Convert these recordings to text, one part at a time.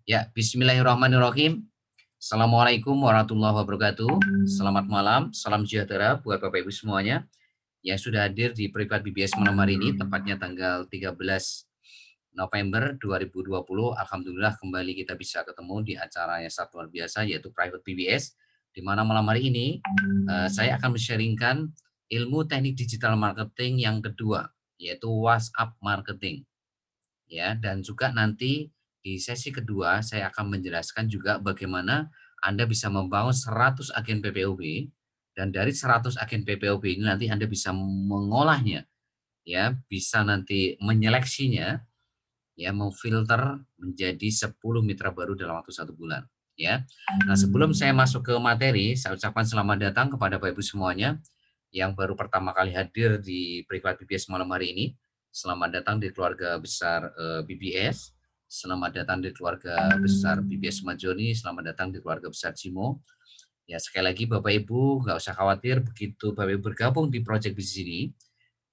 Ya, bismillahirrahmanirrahim. Assalamualaikum warahmatullahi wabarakatuh. Selamat malam, salam sejahtera buat Bapak Ibu semuanya yang sudah hadir di Privat BBS malam hari ini, tepatnya tanggal 13 November 2020. Alhamdulillah kembali kita bisa ketemu di acara yang sangat luar biasa, yaitu Private BBS, di mana malam hari ini saya akan men-sharingkan ilmu teknik digital marketing yang kedua, yaitu WhatsApp marketing. Ya, dan juga nanti di sesi kedua saya akan menjelaskan juga bagaimana Anda bisa membangun 100 agen PPOB, dan dari 100 agen PPOB ini nanti Anda bisa mengolahnya, ya, bisa nanti menyeleksinya, ya, memfilter menjadi 10 mitra baru dalam waktu 1 bulan, ya. Nah, sebelum saya masuk ke materi, saya ucapkan selamat datang kepada Bapak Ibu semuanya yang baru pertama kali hadir di Privat BBS malam hari ini. Selamat datang di keluarga besar BBS. Selamat datang di keluarga besar BBS Majoni. Selamat datang di keluarga besar Cimo. Ya, sekali lagi Bapak Ibu nggak usah khawatir, begitu Bapak Ibu bergabung di proyek bisnis ini,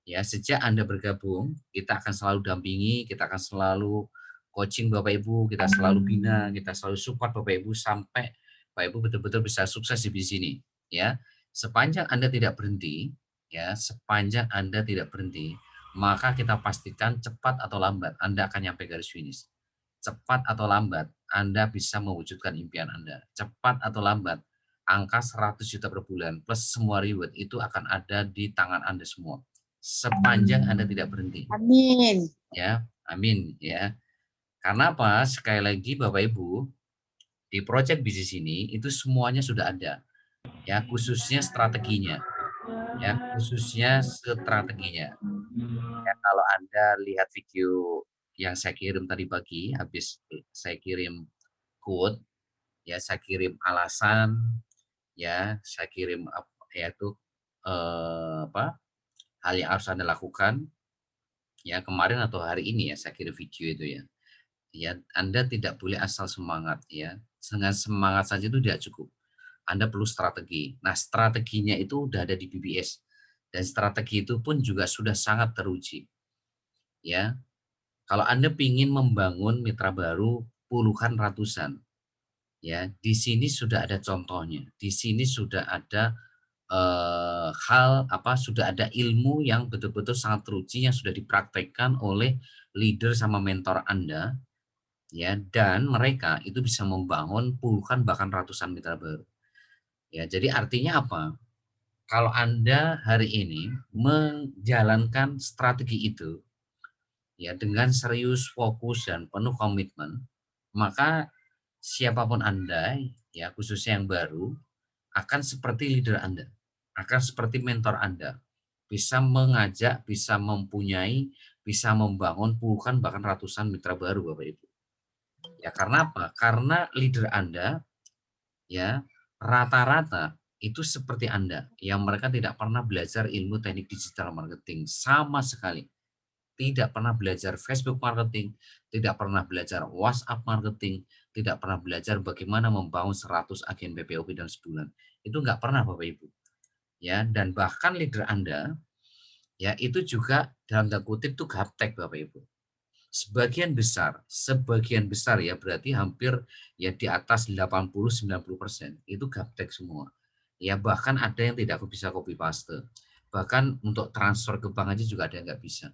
ya, sejak Anda bergabung, kita akan selalu dampingi, kita akan selalu coaching Bapak Ibu, kita selalu bina, kita selalu support Bapak Ibu sampai Bapak Ibu betul-betul bisa sukses di bisnis ini, ya. Sepanjang Anda tidak berhenti, ya, sepanjang Anda tidak berhenti, maka kita pastikan cepat atau lambat Anda akan nyampe garis finish. Cepat atau lambat Anda bisa mewujudkan impian Anda. Cepat atau lambat angka 100 juta per bulan plus semua reward itu akan ada di tangan Anda semua sepanjang Anda tidak berhenti. Amin. Ya, amin ya. Karena apa? Sekali lagi Bapak Ibu, di project bisnis ini itu semuanya sudah ada. Ya, khususnya strateginya. Ya, khususnya strateginya. Ya, kalau Anda lihat video yang saya kirim tadi pagi, habis saya kirim quote, ya saya kirim alasan, ya saya kirim yaitu apa hal yang harus Anda lakukan. Ya, kemarin atau hari ini ya saya kirim video itu ya. Ya, Anda tidak boleh asal semangat ya. Dengan semangat saja itu tidak cukup. Anda perlu strategi. Nah, strateginya itu udah ada di BBS. Dan strategi itu pun juga sudah sangat teruji. Ya, kalau Anda ingin membangun mitra baru puluhan ratusan, ya, di sini sudah ada contohnya. Di sini sudah ada hal apa, sudah ada ilmu yang betul-betul sangat teruji yang sudah dipraktekkan oleh leader sama mentor Anda, ya, dan mereka itu bisa membangun puluhan bahkan ratusan mitra baru. Ya, jadi artinya apa? Kalau Anda hari ini menjalankan strategi itu, ya, dengan serius, fokus dan penuh komitmen, maka siapapun Anda, ya, khususnya yang baru, akan seperti leader Anda, akan seperti mentor Anda, bisa mengajak, bisa mempunyai, bisa membangun puluhan bahkan ratusan mitra baru Bapak Ibu. Ya, karena apa? Karena leader Anda, ya, rata-rata itu seperti Anda yang mereka tidak pernah belajar ilmu teknik digital marketing sama sekali. Tidak pernah belajar Facebook marketing, tidak pernah belajar WhatsApp marketing, tidak pernah belajar bagaimana membangun 100 agen PPOP dalam sebulan. Itu nggak pernah Bapak Ibu. Ya, dan bahkan leader Anda, ya, itu juga dalam tanda kutip itu gaptek Bapak Ibu. Sebagian besar ya, berarti hampir ya di atas 80-90% itu gaptek semua. Ya, bahkan ada yang tidak bisa copy paste. Bahkan untuk transfer ke bank aja juga ada yang nggak bisa.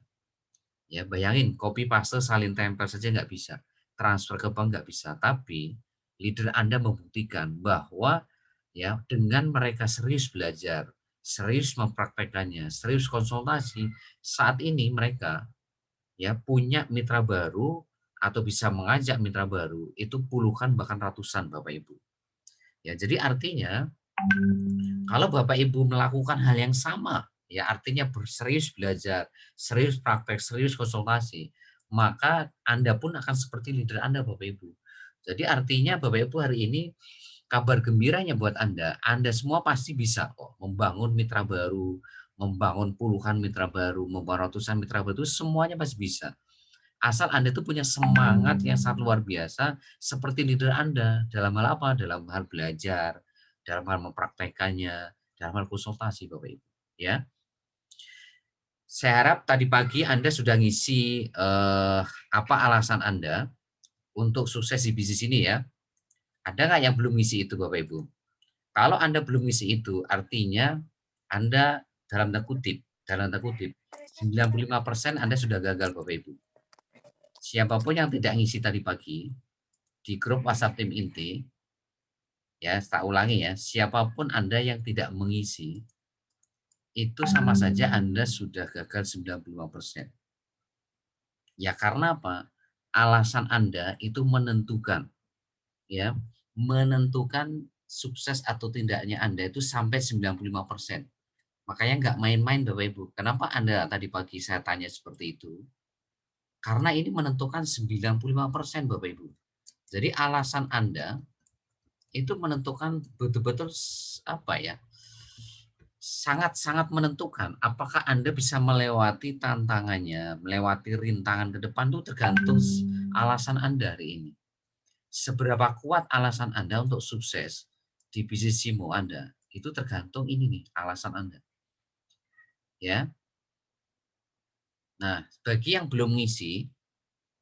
Ya, bayangin copy paste salin tempel saja nggak bisa. Transfer ke bank nggak bisa. Tapi leader Anda membuktikan bahwa ya dengan mereka serius belajar, serius mempraktekannya, serius konsultasi, saat ini mereka ya punya mitra baru atau bisa mengajak mitra baru itu puluhan bahkan ratusan Bapak Ibu. Ya, jadi artinya kalau Bapak Ibu melakukan hal yang sama, ya artinya serius belajar, serius praktek, serius konsultasi, maka Anda pun akan seperti leader Anda Bapak Ibu. Jadi artinya Bapak Ibu hari ini kabar gembiranya buat Anda semua pasti bisa kok membangun mitra baru, membangun puluhan mitra baru, membangun ratusan mitra baru itu semuanya pasti bisa. Asal Anda itu punya semangat yang sangat luar biasa seperti leader Anda dalam hal apa? Dalam hal belajar, dalam hal mempraktekannya, dalam hal konsultasi Bapak Ibu, ya. Saya harap tadi pagi Anda sudah ngisi apa alasan Anda untuk sukses di bisnis ini ya. Ada nggak yang belum ngisi itu Bapak Ibu? Kalau Anda belum ngisi itu, artinya Anda dalam tanda kutip, 95% Anda sudah gagal Bapak Ibu. Siapapun yang tidak ngisi tadi pagi di grup WhatsApp tim inti, ya tak ulangi ya, siapapun Anda yang tidak mengisi, itu sama saja Anda sudah gagal 95%. Ya karena apa? Alasan Anda itu menentukan, ya, menentukan sukses atau tidaknya Anda itu sampai 95%. Makanya nggak main-main Bapak Ibu. Kenapa Anda tadi pagi saya tanya seperti itu? Karena ini menentukan 95% Bapak Ibu. Jadi alasan Anda itu menentukan betul-betul apa ya? Sangat-sangat menentukan apakah Anda bisa melewati tantangannya, melewati rintangan ke depan itu tergantung alasan Anda hari ini. Seberapa kuat alasan Anda untuk sukses di bisnis SIMO Anda, itu tergantung ini nih alasan Anda. Ya. Nah, bagi yang belum ngisi,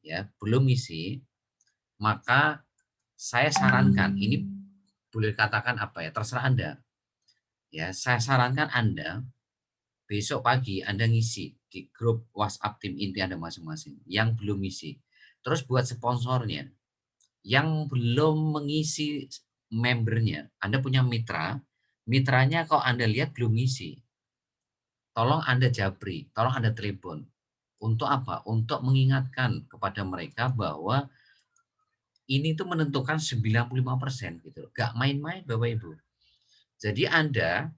ya, belum ngisi, maka saya sarankan ini boleh katakan apa ya, terserah Anda. Ya, saya sarankan Anda besok pagi Anda ngisi di grup WhatsApp tim inti Anda masing-masing yang belum ngisi. Terus buat sponsornya yang belum mengisi membernya, Anda punya mitra, mitranya kok Anda lihat belum ngisi, tolong Anda japri, tolong Anda telepon. Untuk apa? Untuk mengingatkan kepada mereka bahwa ini tuh menentukan 95% gitu. Gak main-main Bapak Ibu. Jadi Anda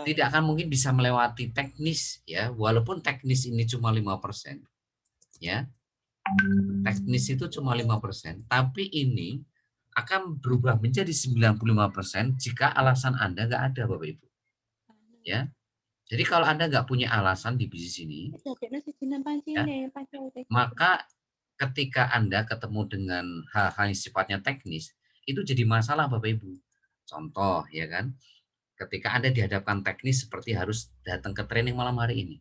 tidak akan mungkin bisa melewati teknis ya, walaupun teknis ini cuma 5%. Ya. Teknis itu cuma 5%, tapi ini akan berubah menjadi 95% jika alasan Anda nggak ada Bapak Ibu. Ya. Jadi kalau Anda nggak punya alasan di bisnis ini, ya, maka ketika Anda ketemu dengan hal-hal yang sifatnya teknis, itu jadi masalah Bapak Ibu. Contoh ya kan, ketika Anda dihadapkan teknis seperti harus datang ke training malam hari ini,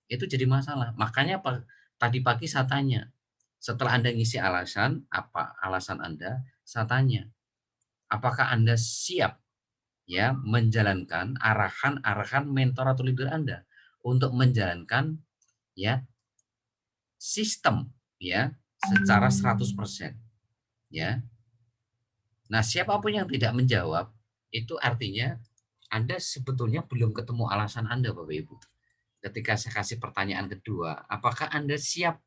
itu jadi masalah. Makanya tadi pagi saya tanya, setelah Anda ngisi alasan, apa alasan Anda? Saya tanya, apakah Anda siap ya menjalankan arahan-arahan mentor atau leader Anda untuk menjalankan ya sistem ya secara 100% ya. Nah, siapapun yang tidak menjawab itu artinya Anda sebetulnya belum ketemu alasan Anda Bapak Ibu. Ketika saya kasih pertanyaan kedua, apakah Anda siap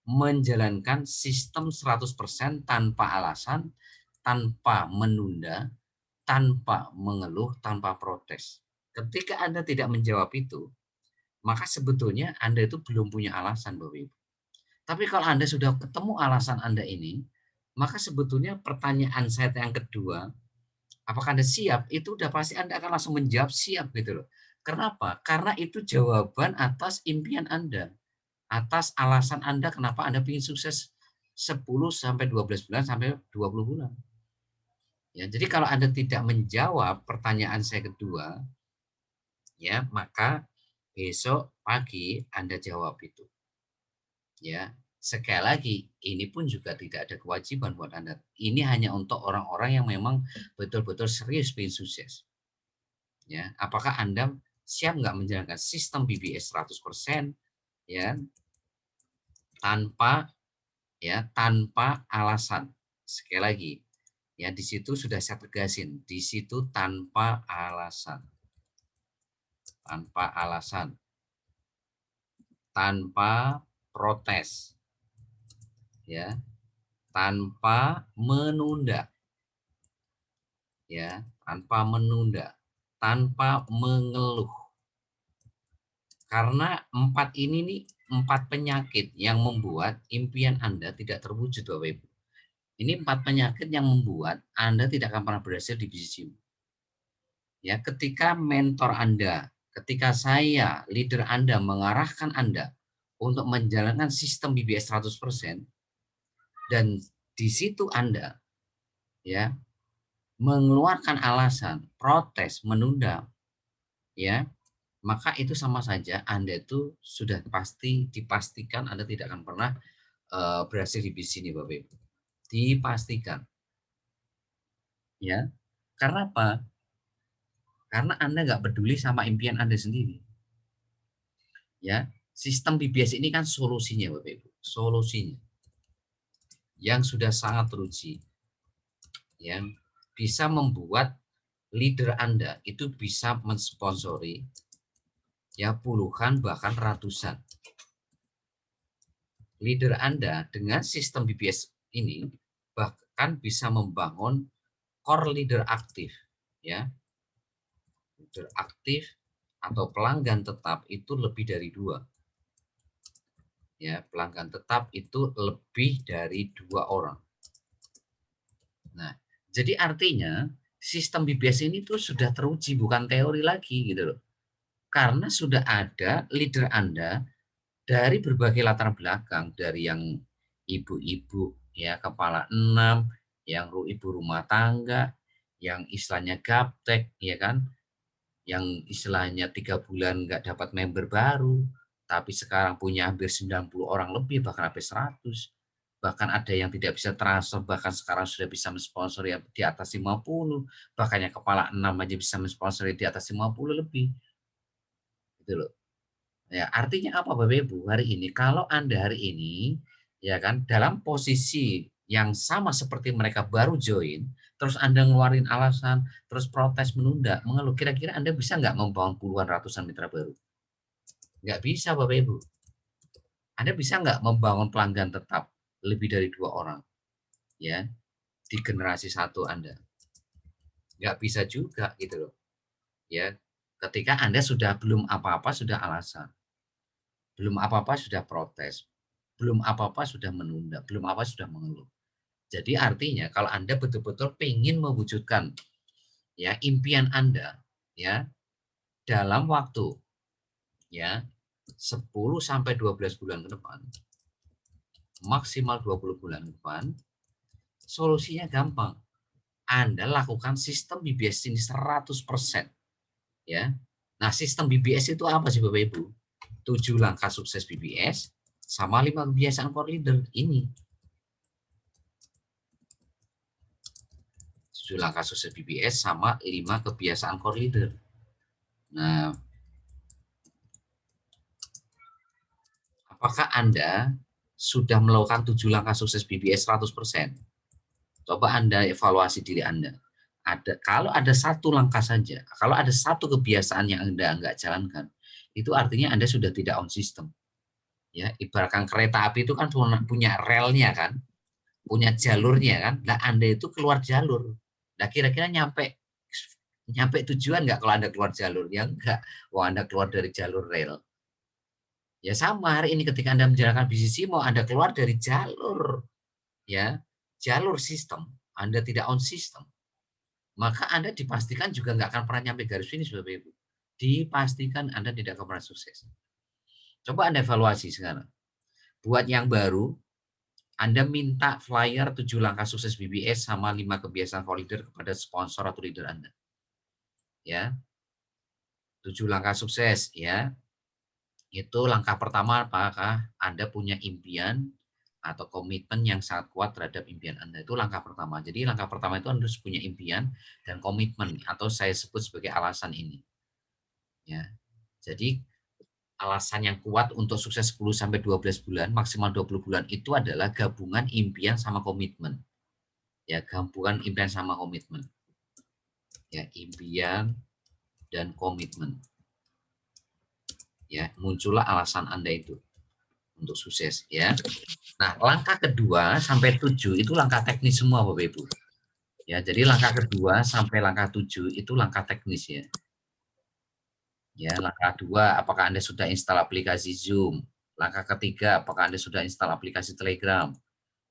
menjalankan sistem 100% tanpa alasan, tanpa menunda, tanpa mengeluh, tanpa protes? Ketika Anda tidak menjawab itu, maka sebetulnya Anda itu belum punya alasan Bapak Ibu. Tapi kalau Anda sudah ketemu alasan Anda ini, maka sebetulnya pertanyaan saya yang kedua, apakah Anda siap? Itu udah pasti Anda akan langsung menjawab siap gitu loh. Kenapa? Karena itu jawaban atas impian Anda, atas alasan Anda kenapa Anda ingin sukses 10 sampai 12 bulan sampai 20 bulan. Ya, jadi kalau Anda tidak menjawab pertanyaan saya kedua, ya, maka besok pagi Anda jawab itu. Ya, sekali lagi, ini pun juga tidak ada kewajiban buat Anda. Ini hanya untuk orang-orang yang memang betul-betul serius ingin sukses. Ya, apakah Anda siap nggak menjalankan sistem BBS 100% ya tanpa tanpa alasan. Sekali lagi, ya di situ sudah saya tegasin, di situ tanpa alasan. Tanpa alasan. Tanpa protes. Ya, tanpa menunda. Ya, tanpa menunda, tanpa mengeluh. Karena 4 ini nih, 4 penyakit yang membuat impian Anda tidak terwujud Bapak Ibu. Ini 4 penyakit yang membuat Anda tidak akan pernah berhasil di bisnis ini. Ya, ketika mentor Anda, ketika saya, leader Anda mengarahkan Anda untuk menjalankan sistem BBS 100% dan di situ Anda ya mengeluarkan alasan, protes, menunda, ya, maka itu sama saja Anda itu sudah pasti dipastikan Anda tidak akan pernah berhasil di bisnis ini, Bapak Ibu. Dipastikan. Ya, karena apa? Karena Anda nggak peduli sama impian Anda sendiri. Ya, sistem BBS ini kan solusinya, Bapak Ibu. Solusinya yang sudah sangat teruji, yang bisa membuat leader Anda itu bisa mensponsori ya puluhan bahkan ratusan. Leader Anda dengan sistem BBS ini bahkan bisa membangun core leader aktif, ya. Leader aktif atau pelanggan tetap itu lebih dari 2. Ya, pelanggan tetap itu lebih dari 2 orang. Nah, jadi artinya sistem BBS ini tuh sudah teruji, bukan teori lagi gitu loh. Karena sudah ada leader Anda dari berbagai latar belakang, dari yang ibu-ibu ya kepala 6, yang ibu rumah tangga, yang istilahnya gaptek ya kan, yang istilahnya 3 bulan nggak dapat member baru, tapi sekarang punya hampir 90 orang lebih, bahkan hampir 100. Bahkan ada yang tidak bisa transfer, bahkan sekarang sudah bisa mensponsori di atas 50, bahkan yang kepala 6 aja bisa mensponsori di atas 50 lebih. Gitu loh. Ya, artinya apa Bapak Ibu? Hari ini kalau Anda hari ini ya kan dalam posisi yang sama seperti mereka baru join, terus Anda ngeluarin alasan, terus protes menunda, mengeluh, kira-kira Anda bisa nggak membangun puluhan ratusan mitra baru? Nggak bisa Bapak Ibu. Anda bisa nggak membangun pelanggan tetap lebih dari 2 orang ya di generasi satu Anda? Nggak bisa juga gitu loh. Ya, ketika Anda sudah belum apa-apa sudah alasan, belum apa-apa sudah protes, belum apa-apa sudah menunda, belum apa sudah mengeluh. Jadi artinya kalau Anda betul-betul pengen mewujudkan ya impian Anda ya dalam waktu ya 10 sampai 12 bulan ke depan, maksimal 20 bulan ke depan, solusinya gampang. Anda lakukan sistem BBS ini 100% ya. Nah, sistem BBS itu apa sih Bapak Ibu? 7 langkah sukses BBS sama 5 kebiasaan core leader ini. 7 langkah sukses BBS sama 5 kebiasaan core leader. Nah, apakah Anda sudah melakukan 7 langkah sukses BBS 100%? Coba Anda evaluasi diri Anda. Kalau ada satu langkah saja, kalau ada satu kebiasaan yang Anda nggak jalankan, itu artinya Anda sudah tidak on system. Ya, ibaratkan kereta api itu kan punya relnya kan, punya jalurnya kan. Nah, Anda itu keluar jalur. Nah, kira-kira nyampe nyampe tujuan nggak kalau Anda keluar jalur? Ya enggak. Wah, Anda keluar dari jalur rel. Ya sama hari ini ketika Anda menjalankan bisnis mau Anda keluar dari jalur ya, jalur sistem, Anda tidak on sistem, maka Anda dipastikan juga nggak akan pernah nyampe garis finish Bapak Ibu. Dipastikan Anda tidak akan pernah sukses. Coba Anda evaluasi sekarang. Buat yang baru, Anda minta flyer 7 langkah sukses BBS sama 5 kebiasaan for leader kepada sponsor atau leader Anda. Ya, 7 langkah sukses ya. Itu langkah pertama, apakah Anda punya impian atau komitmen yang sangat kuat terhadap impian Anda. Itu langkah pertama. Jadi langkah pertama itu Anda harus punya impian dan komitmen atau saya sebut sebagai alasan ini. Ya. Jadi alasan yang kuat untuk sukses 10 sampai 12 bulan, maksimal 20 bulan itu adalah gabungan impian sama komitmen. Ya, gabungan impian sama komitmen. Ya, impian dan komitmen. Ya, muncullah alasan Anda itu untuk sukses ya. Nah, langkah kedua sampai 7 itu langkah teknis semua Bapak Ibu. Ya, jadi langkah kedua sampai langkah 7 itu langkah teknis ya. Ya, langkah 2 apakah Anda sudah install aplikasi Zoom? Langkah ketiga apakah Anda sudah install aplikasi Telegram?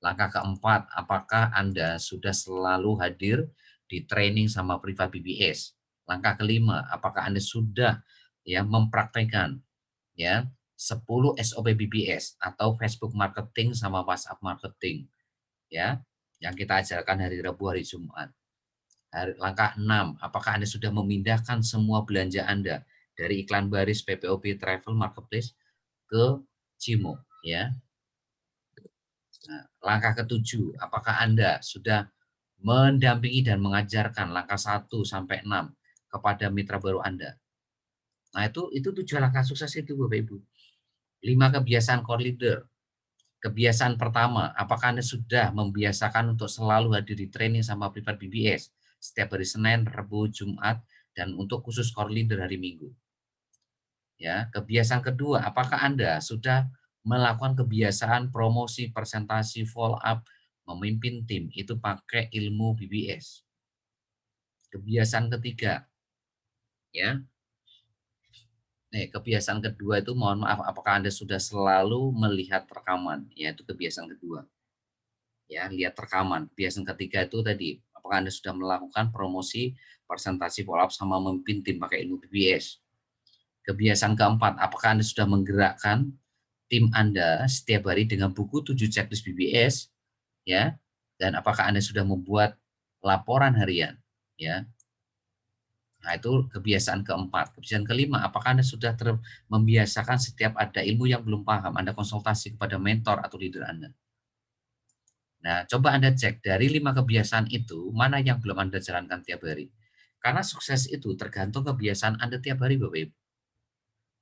Langkah keempat apakah Anda sudah selalu hadir di training sama Priva BBS? Langkah kelima apakah Anda sudah ya mempraktekkan ya 10 SOP BBS atau Facebook marketing sama WhatsApp marketing ya yang kita ajarkan hari Rabu, hari Jumat. Langkah 6, apakah Anda sudah memindahkan semua belanja Anda dari iklan baris PPOB Travel Marketplace ke Cimo ya. Nah, langkah ketujuh, apakah Anda sudah mendampingi dan mengajarkan langkah 1 sampai 6 kepada mitra baru Anda? Nah, itu 7 langkah sukses itu Bapak Ibu. 5 kebiasaan core leader. Kebiasaan pertama, apakah Anda sudah membiasakan untuk selalu hadir di training sama private BBS setiap hari Senin, Rabu, Jumat, dan untuk khusus core leader hari Minggu? Ya, kebiasaan kedua, apakah Anda sudah melakukan kebiasaan promosi, presentasi, follow up, memimpin tim itu pakai ilmu BBS? Kebiasaan ketiga, ya. Kebiasaan kedua itu mohon maaf, apakah Anda sudah selalu melihat rekaman? Ya, itu kebiasaan kedua. Ya, lihat rekaman. Kebiasaan ketiga itu tadi, apakah Anda sudah melakukan promosi, presentasi, follow up sama memimpin tim pakai ilmu BBS? Kebiasaan keempat, apakah Anda sudah menggerakkan tim Anda setiap hari dengan buku 7 checklist BBS, ya, dan apakah Anda sudah membuat laporan harian, ya. Nah, itu kebiasaan keempat. Kebiasaan kelima, apakah Anda sudah membiasakan setiap ada ilmu yang belum paham, Anda konsultasi kepada mentor atau leader Anda. Nah, coba Anda cek dari 5 kebiasaan itu, mana yang belum Anda jalankan tiap hari. Karena sukses itu tergantung kebiasaan Anda tiap hari, Bapak Ibu.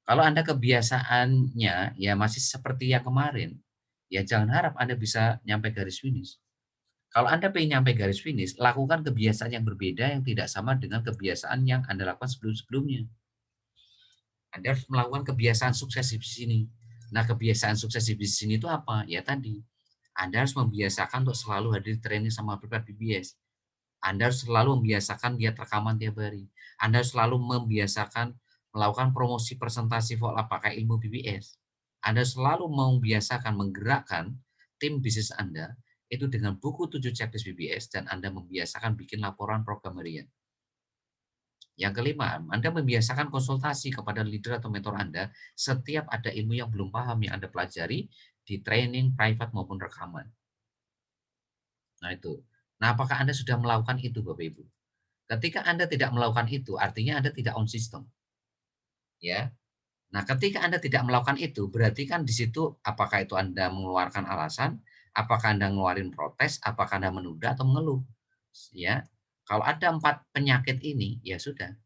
Kalau Anda kebiasaannya ya masih seperti yang kemarin, ya jangan harap Anda bisa nyampe garis finish. Kalau Anda pengen nyampe garis finish, lakukan kebiasaan yang berbeda yang tidak sama dengan kebiasaan yang Anda lakukan sebelum-sebelumnya. Anda harus melakukan kebiasaan sukses di sini. Nah, kebiasaan sukses di bisnis ini itu apa? Ya tadi, Anda harus membiasakan untuk selalu hadir di training sama private BBS. Anda harus selalu membiasakan lihat rekaman tiap hari. Anda harus selalu membiasakan melakukan promosi presentasi follow up pakai ilmu BBS. Anda selalu membiasakan menggerakkan tim bisnis Anda itu dengan buku 7 checklist BBS dan Anda membiasakan bikin laporan program harian. Yang kelima, Anda membiasakan konsultasi kepada leader atau mentor Anda setiap ada ilmu yang belum paham yang Anda pelajari di training, private maupun rekaman. Nah itu. Nah, apakah Anda sudah melakukan itu Bapak Ibu? Ketika Anda tidak melakukan itu, artinya Anda tidak on system. Ya. Nah, ketika Anda tidak melakukan itu, berarti kan di situ apakah itu Anda mengeluarkan alasan, apakah Anda ngeluarin protes, apakah Anda menunda atau mengeluh. Ya. Kalau ada 4 penyakit ini, ya sudah.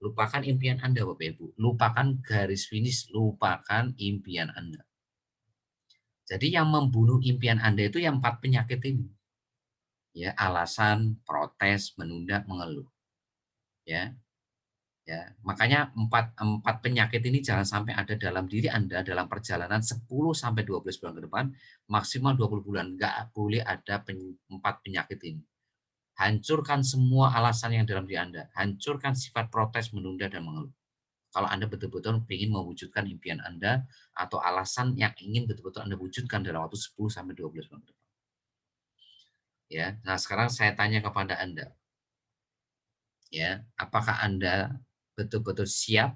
Lupakan impian Anda, Bapak Ibu. Lupakan garis finish, lupakan impian Anda. Jadi yang membunuh impian Anda itu yang 4 penyakit ini. Ya, alasan, protes, menunda, mengeluh. Ya. Ya, makanya empat penyakit ini jangan sampai ada dalam diri Anda dalam perjalanan 10 sampai 12 bulan ke depan, maksimal 20 bulan. Nggak boleh ada 4 penyakit ini. Hancurkan semua alasan yang dalam diri Anda. Hancurkan sifat protes, menunda, dan mengeluh. Kalau Anda betul-betul ingin mewujudkan impian Anda atau alasan yang ingin betul-betul Anda wujudkan dalam waktu 10 sampai 12 bulan ke depan. Ya, nah sekarang saya tanya kepada Anda. Ya, apakah Anda betul-betul siap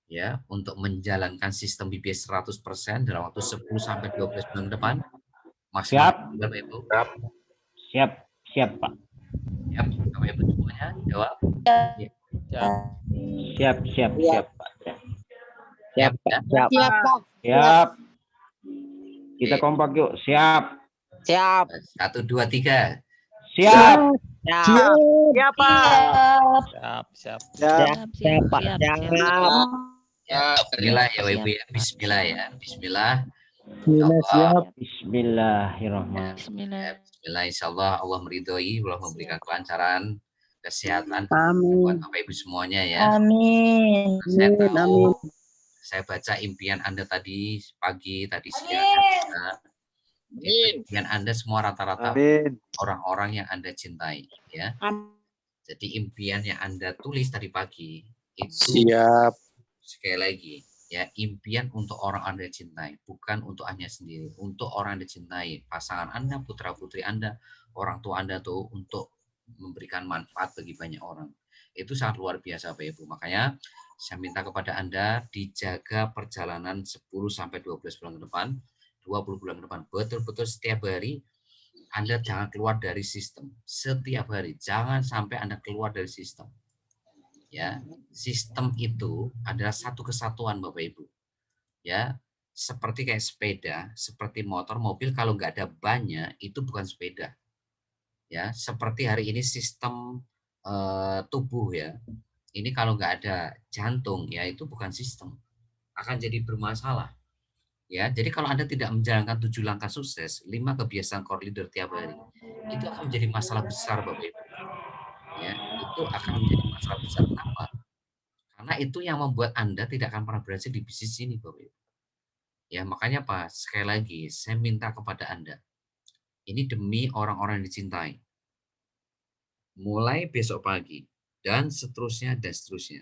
ya untuk menjalankan sistem BBS 100% dalam waktu 10 sampai 12 bulan ke depan? Maksimal Siap. Bapak Ibu. Siap, siap, Pak. Siap, Bapak Ibu semuanya jawab. Ya. Siap, siap, siap, Pak. Siap, ya. Siap, Pak. Siap. Kita Oke. kompak yuk. Siap. Siap. 1, 2, 3. Siap. Siap. Siap, Pak. Siap, siap. Siap, Pak. Siap. Ya, bismillah ya Bapak Ibu ya. Bismillah ya. Bismillah. Siap. Bismillahirrahmanirrahim. Ya, bismillah insyaallah Allah meridhoi, Allah memberikan kelancaran, kesehatan Amin. buat Bapak Ibu semuanya ya. Amin. Saya tahu, Amin. saya baca impian Anda tadi pagi, tadi siang, ya. Impian Anda semua rata-rata orang-orang yang Anda cintai, ya. Jadi impian yang Anda tulis tadi pagi itu sekali lagi, ya impian untuk orang Anda cintai, bukan untuk Anda sendiri, untuk orang Anda cintai, pasangan Anda, putra putri Anda, orang tua Anda tuh untuk memberikan manfaat bagi banyak orang. Itu sangat luar biasa Bapak Ibu. Makanya saya minta kepada Anda dijaga perjalanan 10 sampai 12 bulan ke depan, 20 bulan ke depan, betul-betul setiap hari Anda jangan keluar dari sistem. Setiap hari jangan sampai Anda keluar dari sistem. Ya, sistem itu adalah satu kesatuan Bapak Ibu. Ya, seperti kayak sepeda, seperti motor, mobil, kalau nggak ada bannya itu bukan sepeda. Ya, seperti hari ini sistem tubuh ya. Ini kalau nggak ada jantung ya itu bukan sistem, akan jadi bermasalah. Ya, jadi kalau Anda tidak menjalankan 7 langkah sukses, 5 kebiasaan core leader tiap hari, itu akan menjadi masalah besar Bapak Ibu. Ya, itu akan menjadi masalah besar. Kenapa? Karena itu yang membuat Anda tidak akan pernah berhasil di bisnis ini Bapak Ibu. Ya, makanya Pak, sekali lagi saya minta kepada Anda, ini demi orang-orang yang dicintai. Mulai besok pagi dan seterusnya dan seterusnya.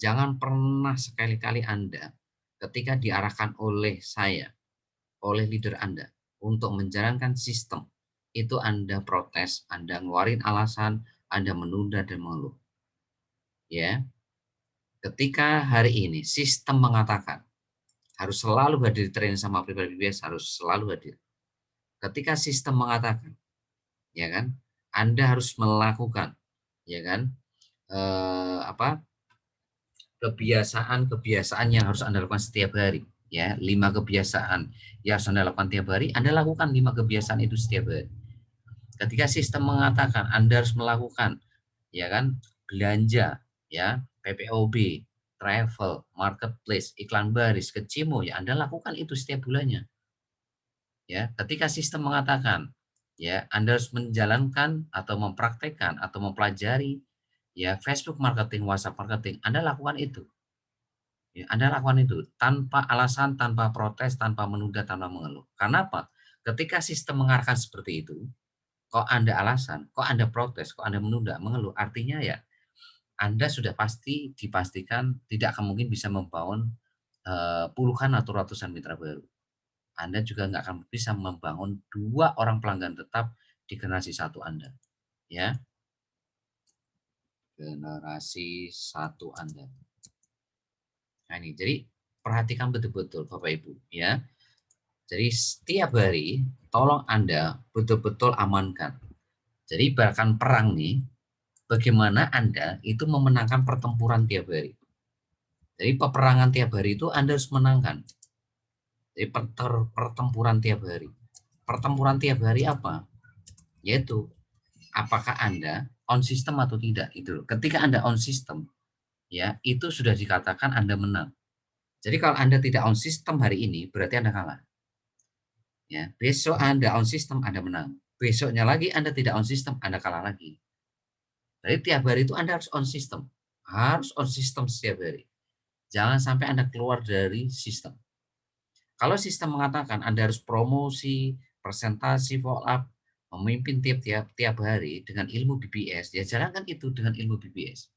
Jangan pernah sekali-kali Anda ketika diarahkan oleh saya, oleh leader Anda untuk menjalankan sistem, itu Anda protes, Anda ngeluarin alasan, Anda menunda dan mengeluh. Ya. Ketika hari ini sistem mengatakan harus selalu hadir di training sama pribadi BBS, harus selalu hadir. Ketika sistem mengatakan, ya kan, Anda harus melakukan, ya kan, kebiasaan-kebiasaan yang harus Anda lakukan setiap hari. Ya, 5 kebiasaan yang harus Anda lakukan tiap hari, Anda lakukan 5 kebiasaan itu setiap hari. Ketika sistem mengatakan Anda harus melakukan, ya kan, belanja, ya, PPOB, travel, marketplace, iklan baris, kecimo, ya Anda lakukan itu setiap bulannya. Ya, ketika sistem mengatakan, ya, Anda harus menjalankan atau mempraktekkan atau mempelajari, ya, Facebook marketing, WhatsApp marketing, Anda lakukan itu. Ya, Anda lakukan itu tanpa alasan, tanpa protes, tanpa menunda, tanpa mengeluh. Karena apa? Ketika sistem mengarahkan seperti itu, kok Anda alasan, kok Anda protes, kok Anda menunda, mengeluh, artinya ya Anda sudah pasti dipastikan tidak akan mungkin bisa membangun puluhan atau ratusan mitra baru. Anda juga nggak akan bisa membangun 2 orang pelanggan tetap di generasi satu Anda. Ya, generasi satu Anda. Nah ini, jadi perhatikan betul-betul Bapak Ibu ya. Jadi setiap hari tolong Anda betul-betul amankan. Jadi bahkan perang nih, bagaimana Anda itu memenangkan pertempuran tiap hari. Jadi peperangan tiap hari itu Anda harus menangkan. Jadi pertempuran tiap hari. Pertempuran tiap hari apa? Yaitu apakah Anda on system atau tidak itu. Ketika Anda on system, ya itu sudah dikatakan Anda menang. Jadi kalau Anda tidak on system hari ini, berarti Anda kalah. Ya, besok Anda on system, Anda menang. Besoknya lagi Anda tidak on system, Anda kalah lagi. Jadi tiap hari itu Anda harus on system. Harus on system setiap hari. Jangan sampai Anda keluar dari sistem. Kalau sistem mengatakan Anda harus promosi, presentasi, follow up, memimpin tiap hari dengan ilmu BBS, ya jalankan itu dengan ilmu BBS.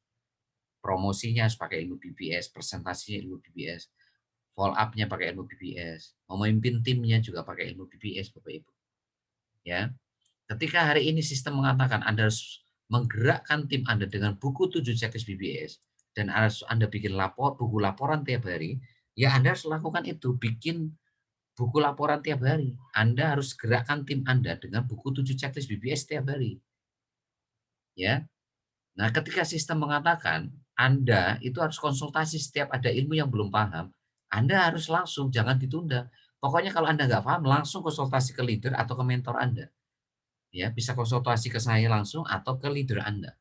Promosinya harus pakai ilmu BBS, presentasinya ilmu BBS, follow up-nya pakai ilmu BBS, memimpin timnya juga pakai ilmu BBS, Bapak Ibu. Ya. Ketika hari ini sistem mengatakan Anda harus menggerakkan tim Anda dengan buku 7 checklist BBS dan harus Anda bikin buku laporan tiap hari, ya Anda harus lakukan itu, bikin buku laporan tiap hari. Anda harus gerakkan tim Anda dengan buku 7 checklist BBS tiap hari. Ya. Nah, ketika sistem mengatakan Anda itu harus konsultasi setiap ada ilmu yang belum paham, Anda harus langsung, jangan ditunda. Pokoknya kalau Anda nggak paham, langsung konsultasi ke leader atau ke mentor Anda. Ya, bisa konsultasi ke saya langsung atau ke leader Anda.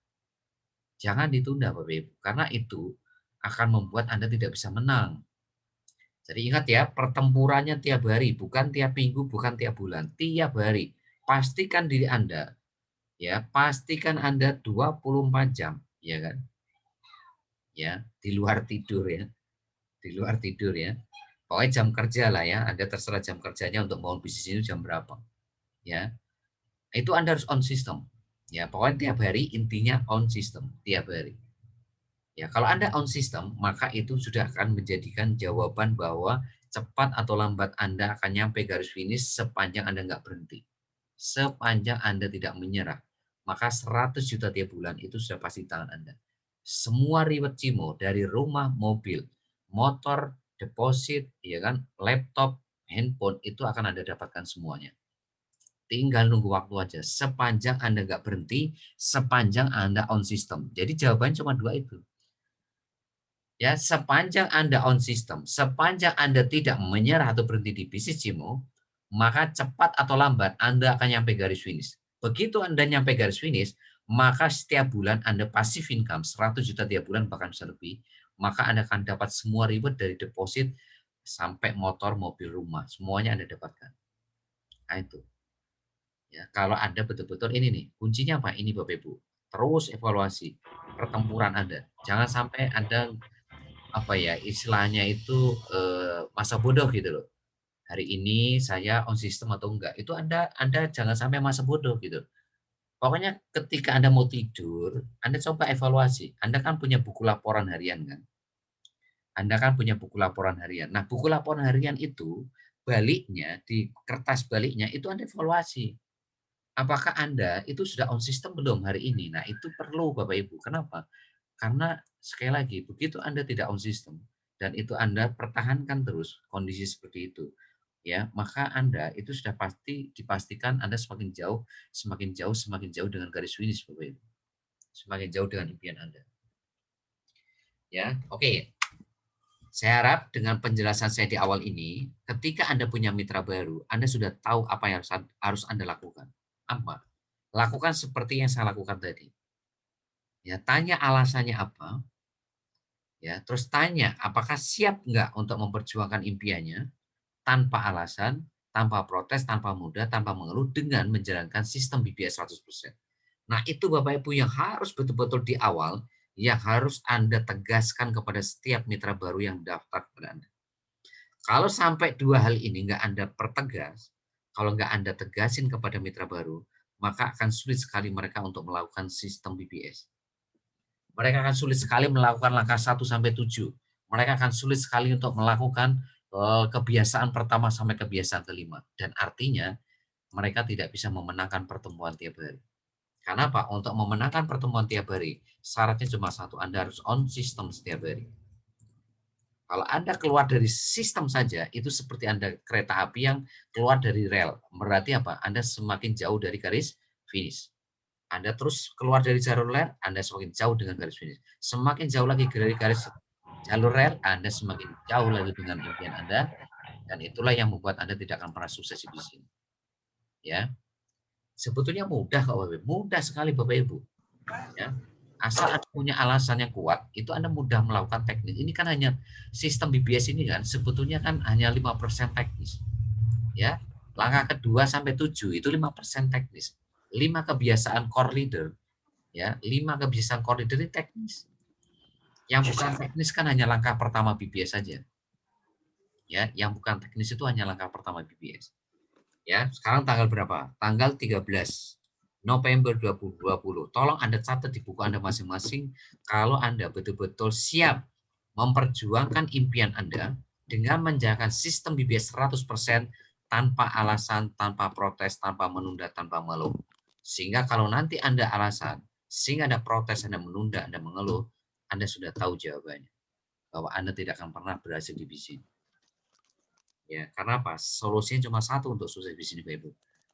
Jangan ditunda Bapak Ibu, karena itu akan membuat Anda tidak bisa menang. Jadi ingat ya, pertempurannya tiap hari, bukan tiap minggu, bukan tiap bulan, tiap hari. Pastikan diri Anda, ya, pastikan Anda 24 jam, ya kan? Ya, di luar tidur ya. Di luar tidur ya. Pokoknya jam kerja lah ya, Anda terserah jam kerjanya untuk bangun bisnis ini jam berapa. Ya. Itu Anda harus on system. Ya, pokoknya tiap hari intinya on system, tiap hari. Ya, kalau Anda on system, maka itu sudah akan menjadikan jawaban bahwa cepat atau lambat Anda akan nyampe garis finish sepanjang Anda nggak berhenti. Sepanjang Anda tidak menyerah, maka 100 juta tiap bulan itu sudah pasti di tangan Anda. Semua reward Cimo, dari rumah, mobil, motor, deposit, ya kan, laptop, handphone, itu akan Anda dapatkan semuanya. Tinggal nunggu waktu aja. Sepanjang Anda nggak berhenti, sepanjang Anda on system. Jadi jawabannya cuma 2 itu. Ya, sepanjang Anda on system, sepanjang Anda tidak menyerah atau berhenti di bisnis Cimo, maka cepat atau lambat Anda akan nyampe garis finish. Begitu Anda nyampe garis finish, maka setiap bulan Anda passive income 100 juta tiap bulan bahkan bisa lebih, maka Anda akan dapat semua reward dari deposit sampai motor, mobil, rumah, semuanya Anda dapatkan. Nah itu. Ya, kalau Anda betul-betul ini nih, kuncinya apa? Ini Bapak Ibu. Terus evaluasi pertempuran Anda. Jangan sampai Anda apa ya istilahnya itu masa bodoh gitu loh. Hari ini saya on system atau enggak, itu Anda jangan sampai masa bodoh gitu. Pokoknya ketika Anda mau tidur, Anda coba evaluasi. Anda kan punya buku laporan harian kan? Anda kan punya buku laporan harian. Nah, buku laporan harian itu baliknya di kertas baliknya itu Anda evaluasi. Apakah Anda itu sudah on system belum hari ini? Nah, itu perlu Bapak Ibu. Kenapa? Karena sekali lagi, begitu Anda tidak on system dan itu Anda pertahankan terus kondisi seperti itu, ya, maka Anda itu sudah pasti dipastikan Anda semakin jauh, semakin jauh, semakin jauh dengan garis finish, Bapak Ibu. Semakin jauh dengan impian Anda. Ya, oke. Saya harap dengan penjelasan saya di awal ini, ketika Anda punya mitra baru, Anda sudah tahu apa yang harus Anda lakukan. Apa? Lakukan seperti yang saya lakukan tadi. Ya, tanya alasannya apa, ya, terus tanya apakah siap nggak untuk memperjuangkan impiannya tanpa alasan, tanpa protes, tanpa mudah, tanpa mengeluh dengan menjalankan sistem BBS 100%. Nah, itu Bapak Ibu yang harus betul-betul di awal yang harus Anda tegaskan kepada setiap mitra baru yang daftar kepada Anda. Kalau sampai dua hal ini nggak Anda pertegas, kalau nggak Anda tegasin kepada mitra baru, maka akan sulit sekali mereka untuk melakukan sistem BBS. Mereka akan sulit sekali melakukan langkah 1 sampai 7. Mereka akan sulit sekali untuk melakukan kebiasaan pertama sampai kebiasaan kelima. Dan artinya mereka tidak bisa memenangkan pertemuan tiap hari. Karena apa? Untuk memenangkan pertemuan tiap hari, syaratnya cuma satu, Anda harus on system setiap hari. Kalau Anda keluar dari sistem saja, itu seperti Anda kereta api yang keluar dari rel. Berarti apa? Anda semakin jauh dari garis finish. Anda terus keluar dari jalur rel, Anda semakin jauh dengan garis finish. Semakin jauh lagi dari garis jalur rel, Anda semakin jauh lagi dengan impian Anda, dan itulah yang membuat Anda tidak akan pernah sukses di sini. Ya, sebetulnya mudah kok Bapak Ibu, mudah sekali Bapak Ibu. Ya, asal Anda punya alasan yang kuat, itu Anda mudah melakukan teknik. Ini kan hanya sistem BBS ini kan, sebetulnya kan hanya 5% teknis. Ya, langkah kedua sampai 7 itu 5% teknis. 5 kebiasaan core leader, ya, 5 kebiasaan core leader ini teknis. Yang bukan teknis kan hanya langkah pertama BBS saja. Ya, yang bukan teknis itu hanya langkah pertama BBS. Ya, sekarang tanggal berapa? Tanggal 13 November 2020. Tolong Anda catat di buku Anda masing-masing kalau Anda betul-betul siap memperjuangkan impian Anda dengan menjalankan sistem BBS 100% tanpa alasan, tanpa protes, tanpa menunda, tanpa mengeluh. Sehingga kalau nanti Anda alasan, sehingga Anda protes, Anda menunda, Anda mengeluh, Anda sudah tahu jawabannya. Bahwa Anda tidak akan pernah berhasil di bisnis. Ya, karena apa? Solusinya cuma satu untuk sukses bisnis Bapak Ibu.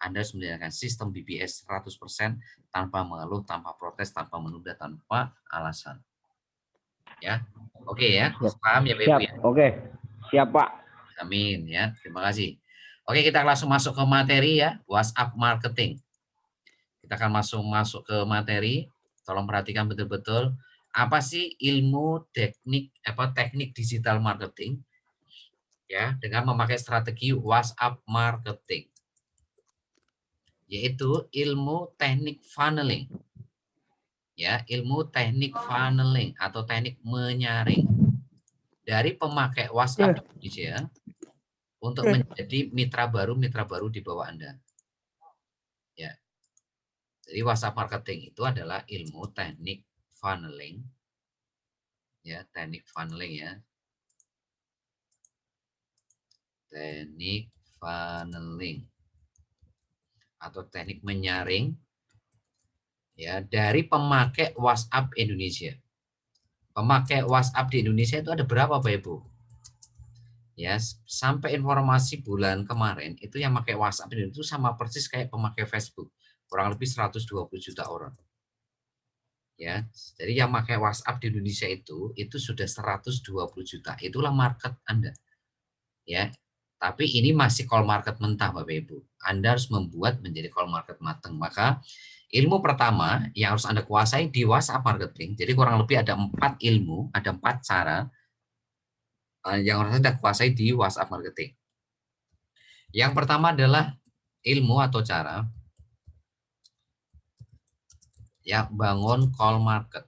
Anda harus menjalankan sistem BBS 100% tanpa mengeluh, tanpa protes, tanpa menunda, tanpa alasan. Ya. Oke ya. Paham ya Bapak Ibu Siap. ya? Oke. Siap, Pak. Amin ya. Terima kasih. Oke, kita langsung masuk ke materi ya, WhatsApp marketing. Kita akan masuk ke materi. Tolong perhatikan betul-betul apa sih ilmu teknik digital marketing ya dengan memakai strategi WhatsApp marketing. Yaitu ilmu teknik funneling. Ya, ilmu teknik funneling atau teknik menyaring dari pemakai WhatsApp Indonesia untuk menjadi mitra baru di bawah Anda. Ya. Jadi WhatsApp marketing itu adalah ilmu teknik funneling. Ya, teknik funneling ya. Teknik funneling atau teknik menyaring ya dari pemakai WhatsApp Indonesia. Pemakai WhatsApp di Indonesia itu ada berapa Bapak Ibu? Ya, sampai informasi bulan kemarin itu yang pakai WhatsApp itu sama persis kayak pemakai Facebook, kurang lebih 120 juta orang. Ya, jadi yang pakai WhatsApp di Indonesia itu sudah 120 juta. Itulah market Anda. Ya. Tapi ini masih call market mentah Bapak Ibu. Anda harus membuat menjadi call market matang. Maka ilmu pertama yang harus Anda kuasai di WhatsApp marketing. Jadi kurang lebih ada 4 ilmu, ada 4 cara yang harus Anda kuasai di WhatsApp marketing. Yang pertama adalah ilmu atau cara ya bangun call market.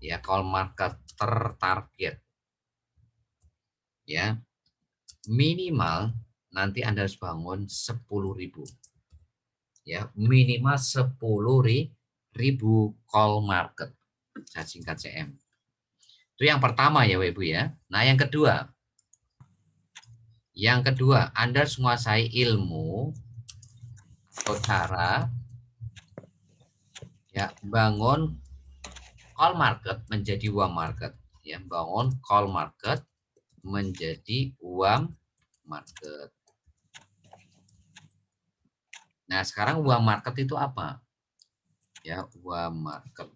Ya, call market tertarget. Ya. Minimal nanti Anda harus bangun 10.000. Ya, minimal 10.000 call market. Saya singkat CM. Itu yang pertama ya Ibu ya. Nah, yang kedua. Yang kedua, Anda harus menguasai ilmu atau cara ya bangun call market menjadi uang market. Ya, bangun call market menjadi uang market. Nah, sekarang uang market itu apa? Ya, uang market.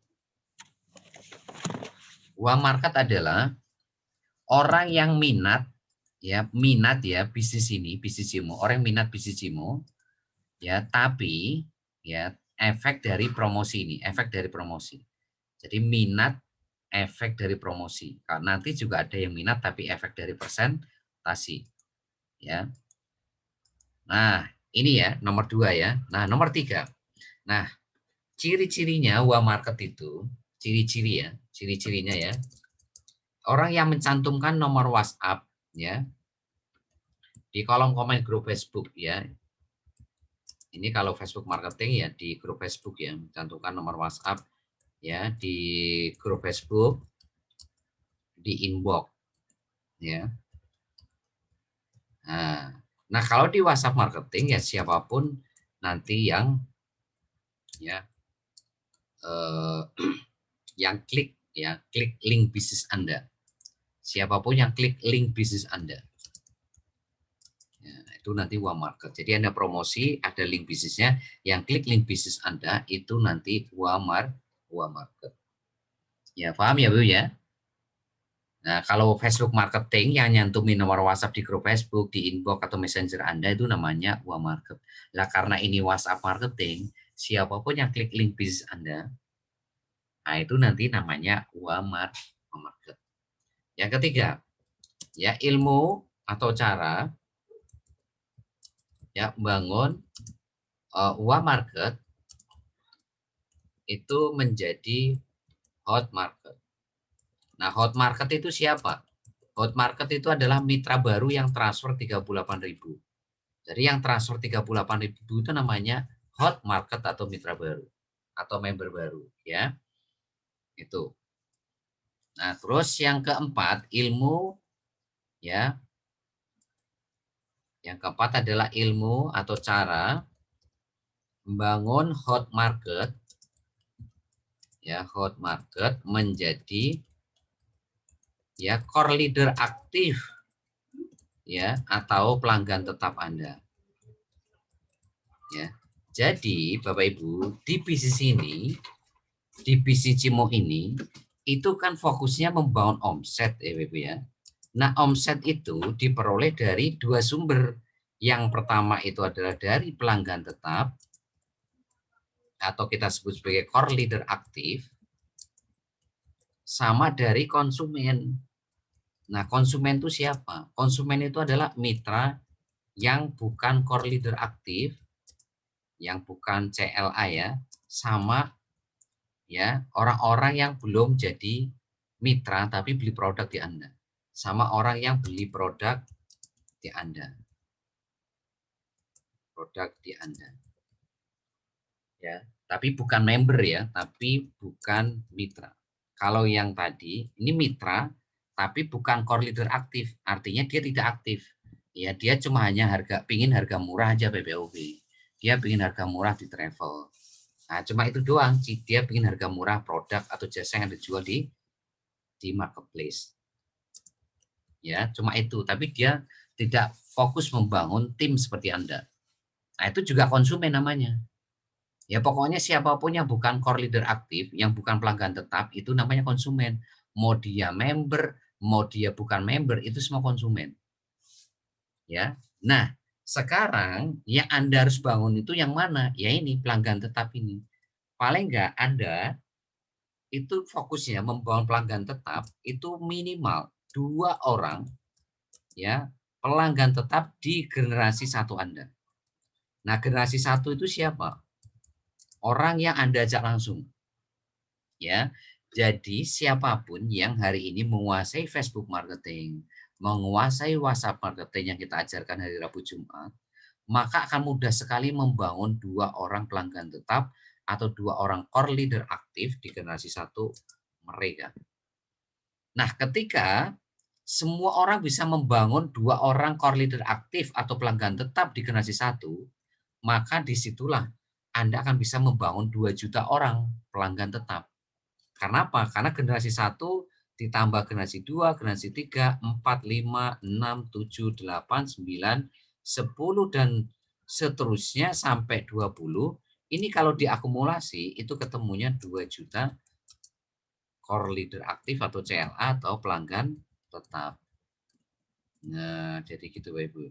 Uang market adalah orang yang minat ya bisnis ini, bisnismu, orang yang minat bisnismu ya, tapi ya efek dari promosi ini, efek dari promosi. Jadi minat efek dari promosi. Karena nanti juga ada yang minat tapi efek dari persentase ya. Nah, ini ya nomor 2 ya. Nah, nomor 3. Nah, ciri-cirinya uang market itu, ciri-ciri ya, ciri-cirinya ya. Orang yang mencantumkan nomor WhatsApp ya di kolom komen grup Facebook ya. Ini kalau Facebook marketing ya di grup Facebook ya, mencantumkan nomor WhatsApp ya di grup Facebook, di inbox ya. Nah, kalau di WhatsApp marketing ya siapapun nanti yang ya yang klik link bisnis Anda. Siapapun yang klik link bisnis Anda. Ya, itu nanti uang market. Jadi Anda promosi, ada link bisnisnya, yang klik link bisnis Anda itu nanti uang market. Ya, paham ya Bu ya? Nah, kalau Facebook marketing yang nyantumin nomor WhatsApp di grup Facebook, di inbox atau messenger Anda itu namanya uang market. Lah karena ini WhatsApp marketing, siapapun yang klik link bisnis Anda, nah itu nanti namanya uang market. Yang ketiga, ya ilmu atau cara ya bangun uang market itu menjadi hot market. Nah, hot market itu siapa? Hot market itu adalah mitra baru yang transfer 38.000. Jadi yang transfer 38.000 itu namanya hot market atau mitra baru atau member baru ya. Itu. Nah, terus yang keempat ilmu ya. Yang keempat adalah ilmu atau cara membangun hot market ya, hot market menjadi ya core leader aktif ya atau pelanggan tetap Anda. Ya. Jadi Bapak Ibu, di bisnis ini, di bisnis Cimo ini itu kan fokusnya membangun omset ya Bapak ya. Nah, omset itu diperoleh dari 2 sumber. Yang pertama itu adalah dari pelanggan tetap atau kita sebut sebagai core leader aktif sama dari konsumen. Nah, konsumen itu siapa? Konsumen itu adalah mitra yang bukan core leader aktif, yang bukan CLA ya, sama ya orang-orang yang belum jadi mitra tapi beli produk di Anda. Sama orang yang beli produk di Anda. Produk di Anda. Ya, tapi bukan member ya, tapi bukan mitra. Kalau yang tadi ini mitra tapi bukan core leader aktif, artinya dia tidak aktif. Ya, dia cuma hanya pingin harga murah aja PPOB. Dia pingin harga murah di travel. Nah, cuma itu doang. Dia pingin harga murah produk atau jasa yang dijual di marketplace. Ya, cuma itu. Tapi dia tidak fokus membangun tim seperti Anda. Nah, itu juga konsumen namanya. Ya pokoknya siapapun yang bukan core leader aktif, yang bukan pelanggan tetap, itu namanya konsumen. Mau dia member, mau dia bukan member, itu semua konsumen. Ya. Nah, sekarang yang Anda harus bangun itu yang mana? Ya ini pelanggan tetap ini. Paling enggak Anda itu fokusnya membangun pelanggan tetap itu minimal 2 orang ya pelanggan tetap di generasi 1 Anda. Nah, generasi 1 itu siapa? Orang yang Anda ajak langsung. Ya. Jadi siapapun yang hari ini menguasai Facebook marketing, menguasai WhatsApp marketing yang kita ajarkan hari Rabu Jumat, maka akan mudah sekali membangun 2 orang pelanggan tetap atau 2 orang core leader aktif di generasi 1 mereka. Nah, ketika semua orang bisa membangun 2 orang core leader aktif atau pelanggan tetap di generasi 1, maka disitulah Anda akan bisa membangun 2 juta orang pelanggan tetap. Karena apa? Karena generasi 1 ditambah generasi 2, generasi 3, 4, 5, 6, 7, 8, 9, 10 dan seterusnya sampai 20. Ini kalau diakumulasi itu ketemunya 2 juta core leader aktif atau CLA atau pelanggan tetap. Nah, jadi gitu Bapak Ibu.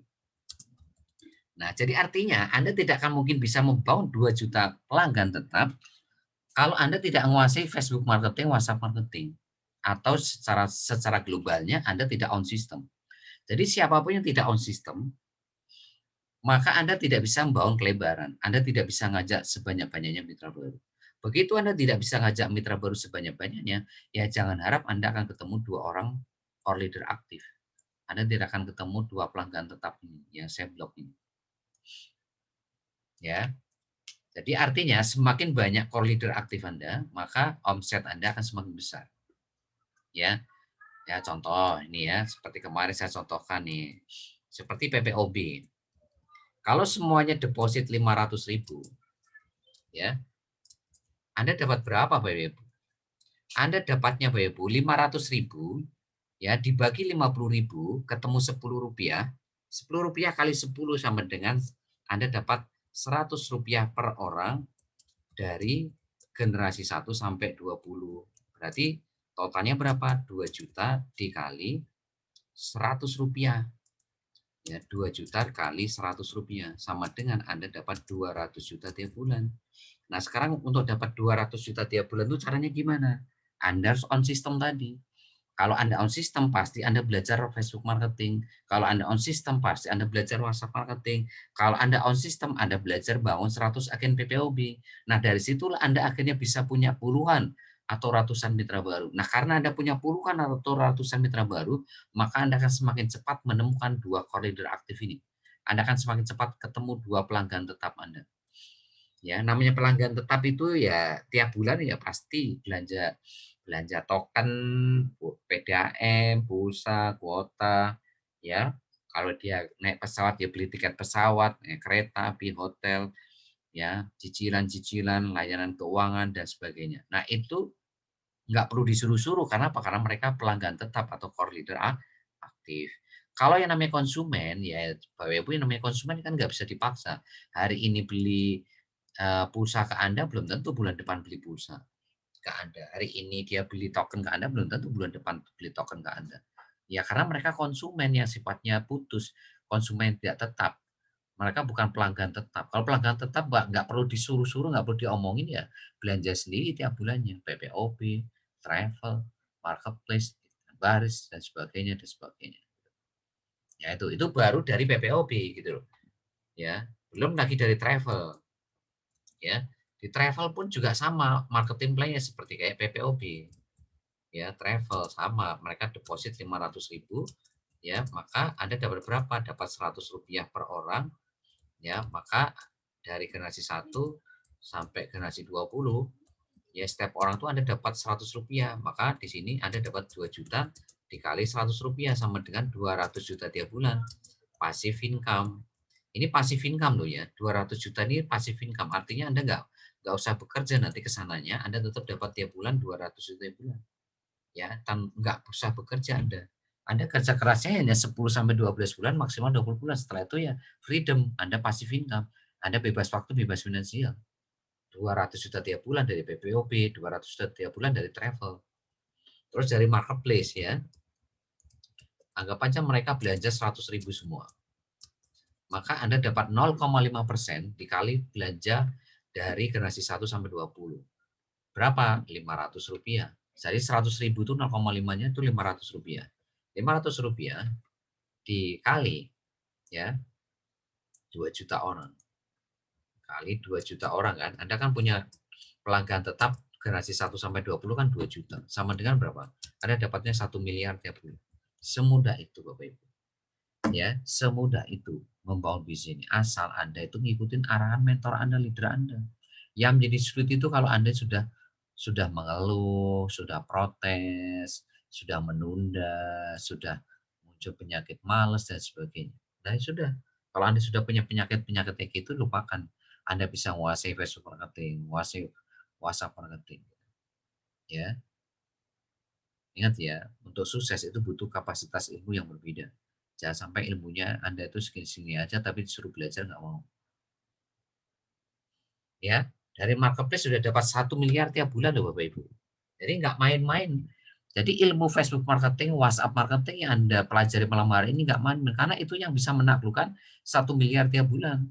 Nah, jadi artinya Anda tidak akan mungkin bisa membangun 2 juta pelanggan tetap kalau Anda tidak menguasai Facebook marketing, WhatsApp marketing, atau secara globalnya Anda tidak on system. Jadi siapapun yang tidak on system, maka Anda tidak bisa membangun kelebaran. Anda tidak bisa ngajak sebanyak-banyaknya mitra baru. Begitu Anda tidak bisa ngajak mitra baru sebanyak-banyaknya, ya jangan harap Anda akan ketemu 2 orang core leader aktif. Anda tidak akan ketemu 2 pelanggan tetap ini yang saya blok ini. Ya. Jadi artinya semakin banyak core leader aktif Anda, maka omset Anda akan semakin besar. Ya. Ya contoh ini ya, seperti kemarin saya contohkan nih. Seperti PPOB. Kalau semuanya deposit 500.000, ya. Anda dapat berapa Bapak Ibu? Anda dapatnya Bapak Ibu 500.000 ya dibagi 50.000 ketemu 10 rupiah. 10 rupiah kali 10 sama dengan Anda dapat 100 rupiah per orang dari generasi 1 sampai 20. Berarti totalnya berapa? 2 juta dikali 100 rupiah. Ya, 2 juta kali 100 rupiah sama dengan Anda dapat 200 juta tiap bulan. Nah, sekarang untuk dapat 200 juta tiap bulan itu caranya gimana? Anda harus on system tadi. Kalau Anda on system, pasti Anda belajar Facebook marketing. Kalau Anda on system, pasti Anda belajar WhatsApp marketing. Kalau Anda on system, Anda belajar bangun 100 agen PPOB. Nah, dari situlah Anda akhirnya bisa punya puluhan atau ratusan mitra baru. Nah, karena Anda punya puluhan atau ratusan mitra baru, maka Anda akan semakin cepat menemukan 2 core leader aktif ini. Anda akan semakin cepat ketemu 2 pelanggan tetap Anda. Ya, namanya pelanggan tetap itu ya tiap bulan ya pasti belanja token, PDAM, pulsa, kuota, ya. Kalau dia naik pesawat, dia beli tiket pesawat, kereta api, hotel, ya, cicilan-cicilan, layanan keuangan dan sebagainya. Nah, itu nggak perlu disuruh-suruh karena apa? Karena mereka pelanggan tetap atau core leader aktif. Kalau yang namanya konsumen, ya Bapak Ibu yang namanya konsumen kan nggak bisa dipaksa. Hari ini beli pulsa ke Anda, belum tentu bulan depan beli pulsa ke Anda. Hari ini dia beli token ke Anda, belum tentu bulan depan beli token ke Anda. Ya karena mereka konsumen yang sifatnya putus, konsumen tidak tetap. Mereka bukan pelanggan tetap. Kalau pelanggan tetap nggak perlu disuruh-suruh, nggak perlu diomongin ya belanja sendiri tiap bulannya. PPOB, travel, marketplace, baris dan sebagainya dan sebagainya. Ya itu baru dari PPOB gitu loh. Ya, belum lagi dari travel. Ya, di travel pun juga sama marketing plan-nya seperti kayak PPOB. Ya, travel sama, mereka deposit 500.000 ya, maka Anda dapat berapa? Dapat 100 rupiah per orang. Ya, maka dari generasi 1 sampai generasi 20 ya setiap orang tuh Anda dapat 100 rupiah, maka di sini Anda dapat 2 juta dikali 100 rupiah sama dengan 200 juta tiap bulan. Passive income. Ini passive income loh ya, 200 juta ini passive income. Artinya Anda nggak usah bekerja nanti ke sananya, Anda tetap dapat tiap bulan 200 juta tiap bulan. Ya, nggak usah bekerja Anda. Anda kerja kerasnya hanya 10 sampai 12 bulan, maksimal 20 bulan. Setelah itu ya freedom, Anda passive income. Anda bebas waktu, bebas finansial. 200 juta tiap bulan dari PPOP, 200 juta tiap bulan dari travel. Terus dari marketplace ya, anggap aja mereka belanja 100.000 semua. Maka Anda dapat 0,5% dikali belanja dari generasi 1 sampai 20. Berapa? Rp500. Jadi 100.000 itu 0,5-nya itu Rp500. Rp500 dikali ya 2 juta orang. Kali 2 juta orang kan. Anda kan punya pelanggan tetap generasi 1 sampai 20 kan 2 juta. Sama dengan berapa? Anda dapatnya 1 miliar tiap bulan. Semudah itu Bapak Ibu. Ya, semudah itu membangun bisnis ini. Asal Anda itu ngikutin arahan mentor Anda, leader Anda. Yang menjadi sulit itu kalau Anda sudah mengeluh, sudah protes, sudah menunda, sudah muncul penyakit malas dan sebagainya. Nah, sudah. Kalau Anda sudah punya penyakit-penyakit kayak gitu, lupakan. Anda bisa menguasai Facebook marketing, menguasai WhatsApp marketing. Ya. Ingat ya, untuk sukses itu butuh kapasitas ilmu yang berbeda. Jangan sampai ilmunya Anda itu segini-segini aja tapi disuruh belajar nggak mau. Ya, dari marketplace sudah dapat 1 miliar tiap bulan loh Bapak Ibu. Jadi nggak main-main. Jadi ilmu Facebook marketing, WhatsApp marketing yang Anda pelajari malam hari ini nggak main-main. Karena itu yang bisa menaklukkan 1 miliar tiap bulan.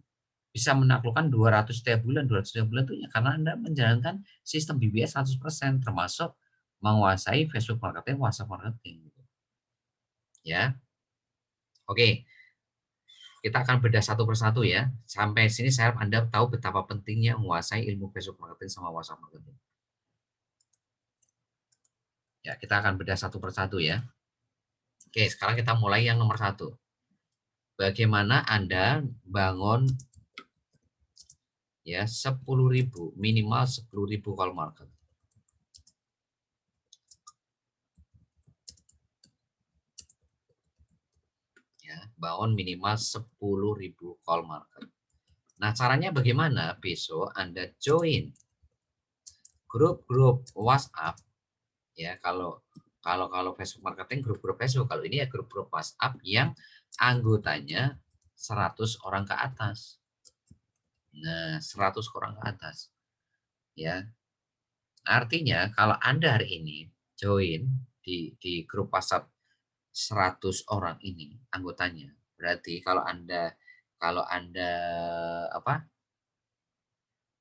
Bisa menaklukkan 200 tiap bulan, 200 tiap bulan itu ya karena Anda menjalankan sistem BBS 100% termasuk menguasai Facebook marketing, WhatsApp marketing. Ya, oke. Kita akan bedah satu persatu ya. Sampai sini saya harap Anda tahu betapa pentingnya menguasai ilmu Facebook marketing sama WhatsApp marketing. Ya, kita akan bedah satu persatu ya. Oke, sekarang kita mulai yang nomor 1. Bagaimana Anda bangun ya 10.000, minimal 10.000 call market. Ya, bangun minimal 10.000 call market. Nah, caranya bagaimana? Besok Anda join grup-grup WhatsApp ya, kalau Facebook marketing grup-grup Facebook, kalau ini ya grup-grup WhatsApp yang anggotanya 100 orang ke atas. Nah, 100 orang ke atas. Ya. Artinya kalau Anda hari ini join di grup WhatsApp 100 orang ini anggotanya, berarti kalau Anda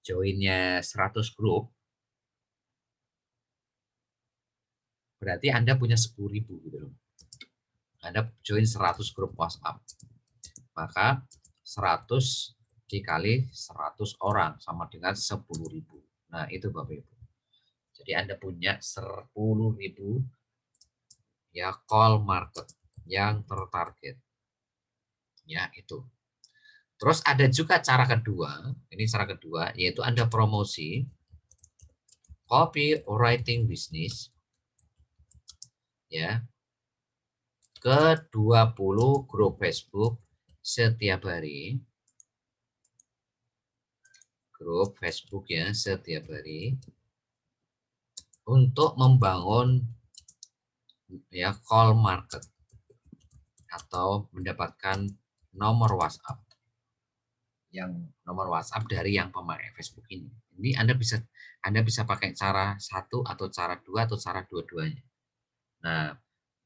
joinnya 100 grup, berarti Anda punya 10.000 gitu loh. Anda join 100 grup WhatsApp. Maka 100 dikali 100 orang sama dengan 10.000. Nah, itu Bapak Ibu. Jadi Anda punya 10.000 ya call market yang tertarget. Ya, itu. Terus ada juga cara kedua, ini cara kedua, yaitu Anda promosi copywriting bisnis ya ke 20 grup Facebook setiap hari. Grup Facebook ya setiap hari untuk membangun ya call market atau mendapatkan nomor WhatsApp dari yang pemakai Facebook ini. Ini Anda bisa pakai cara satu atau cara dua atau cara dua-duanya. Nah,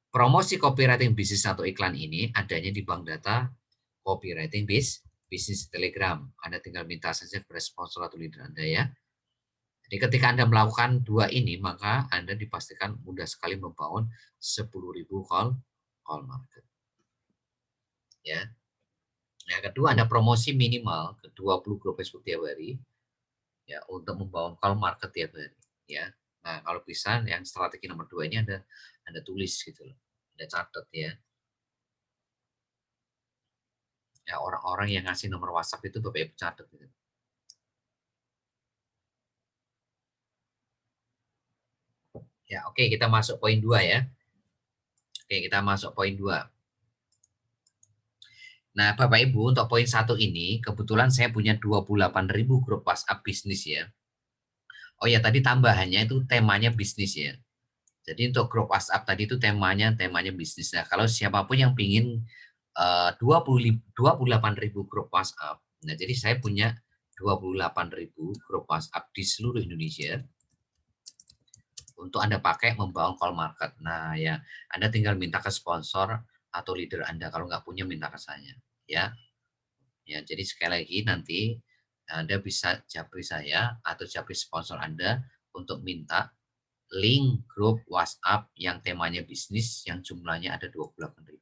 promosi copywriting bisnis atau iklan ini adanya di bank data copywriting bisnis Telegram. Anda tinggal minta saja kepada sponsor atau leader Anda ya. Jadi ketika Anda melakukan dua ini, maka Anda dipastikan mudah sekali membangun 10.000 call market. Ya. Yang kedua, Anda promosi minimal ke 20 grup Facebook tiap hari ya untuk membangun call market tiap hari ya. Nah, kalau bisa yang strategi nomor 2 ini Anda tulis gitu loh. Anda catat ya. Ya, orang-orang yang ngasih nomor WhatsApp itu Bapak Ibu catat gitu. Ya, oke, kita masuk poin 2 ya. Oke, kita masuk poin 2. Nah, Bapak Ibu, untuk poin 1 ini, kebetulan saya punya 28.000 grup WhatsApp bisnis ya. Oh ya, tadi tambahannya itu temanya bisnis ya. Jadi untuk grup WhatsApp tadi itu temanya bisnis. Nah, kalau siapapun yang ingin 28.000 grup WhatsApp, nah jadi saya punya 28.000 grup WhatsApp di seluruh Indonesia untuk Anda pakai membangun call market. Nah, ya, Anda tinggal minta ke sponsor atau leader Anda. Kalau nggak punya, minta ke saya. Ya, jadi sekali lagi nanti Anda bisa japri saya atau japri sponsor Anda untuk minta link grup WhatsApp yang temanya bisnis yang jumlahnya ada 28.000.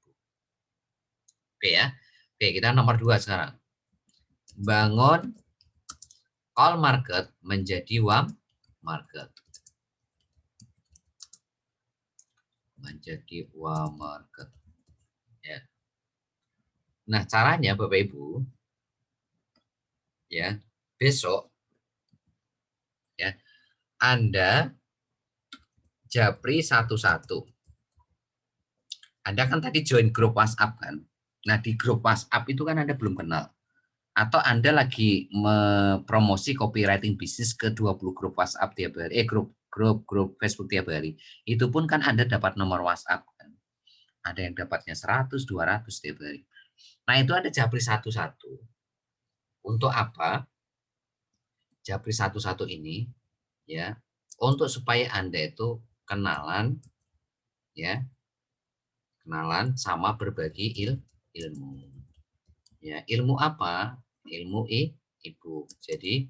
Oke ya. Oke, kita nomor 2 sekarang. Bangun call market menjadi warm market. Menjadi warm market. Ya. Nah, caranya Bapak Ibu, ya, besok ya, Anda japri satu-satu. Anda kan tadi join grup WhatsApp kan? Nah, di grup WhatsApp itu kan Anda belum kenal. Atau Anda lagi promosi copywriting bisnis ke 20 grup WhatsApp tiap hari, grup Facebook tiap hari. Itu pun kan Anda dapat nomor WhatsApp kan. Ada yang dapatnya 100, 200 tiap hari. Nah, itu Anda japri satu-satu. Untuk apa? Japri satu-satu ini ya, untuk supaya Anda itu kenalan ya. Kenalan sama berbagi ilmu. Ya, ilmu apa? Ilmu ibu. Jadi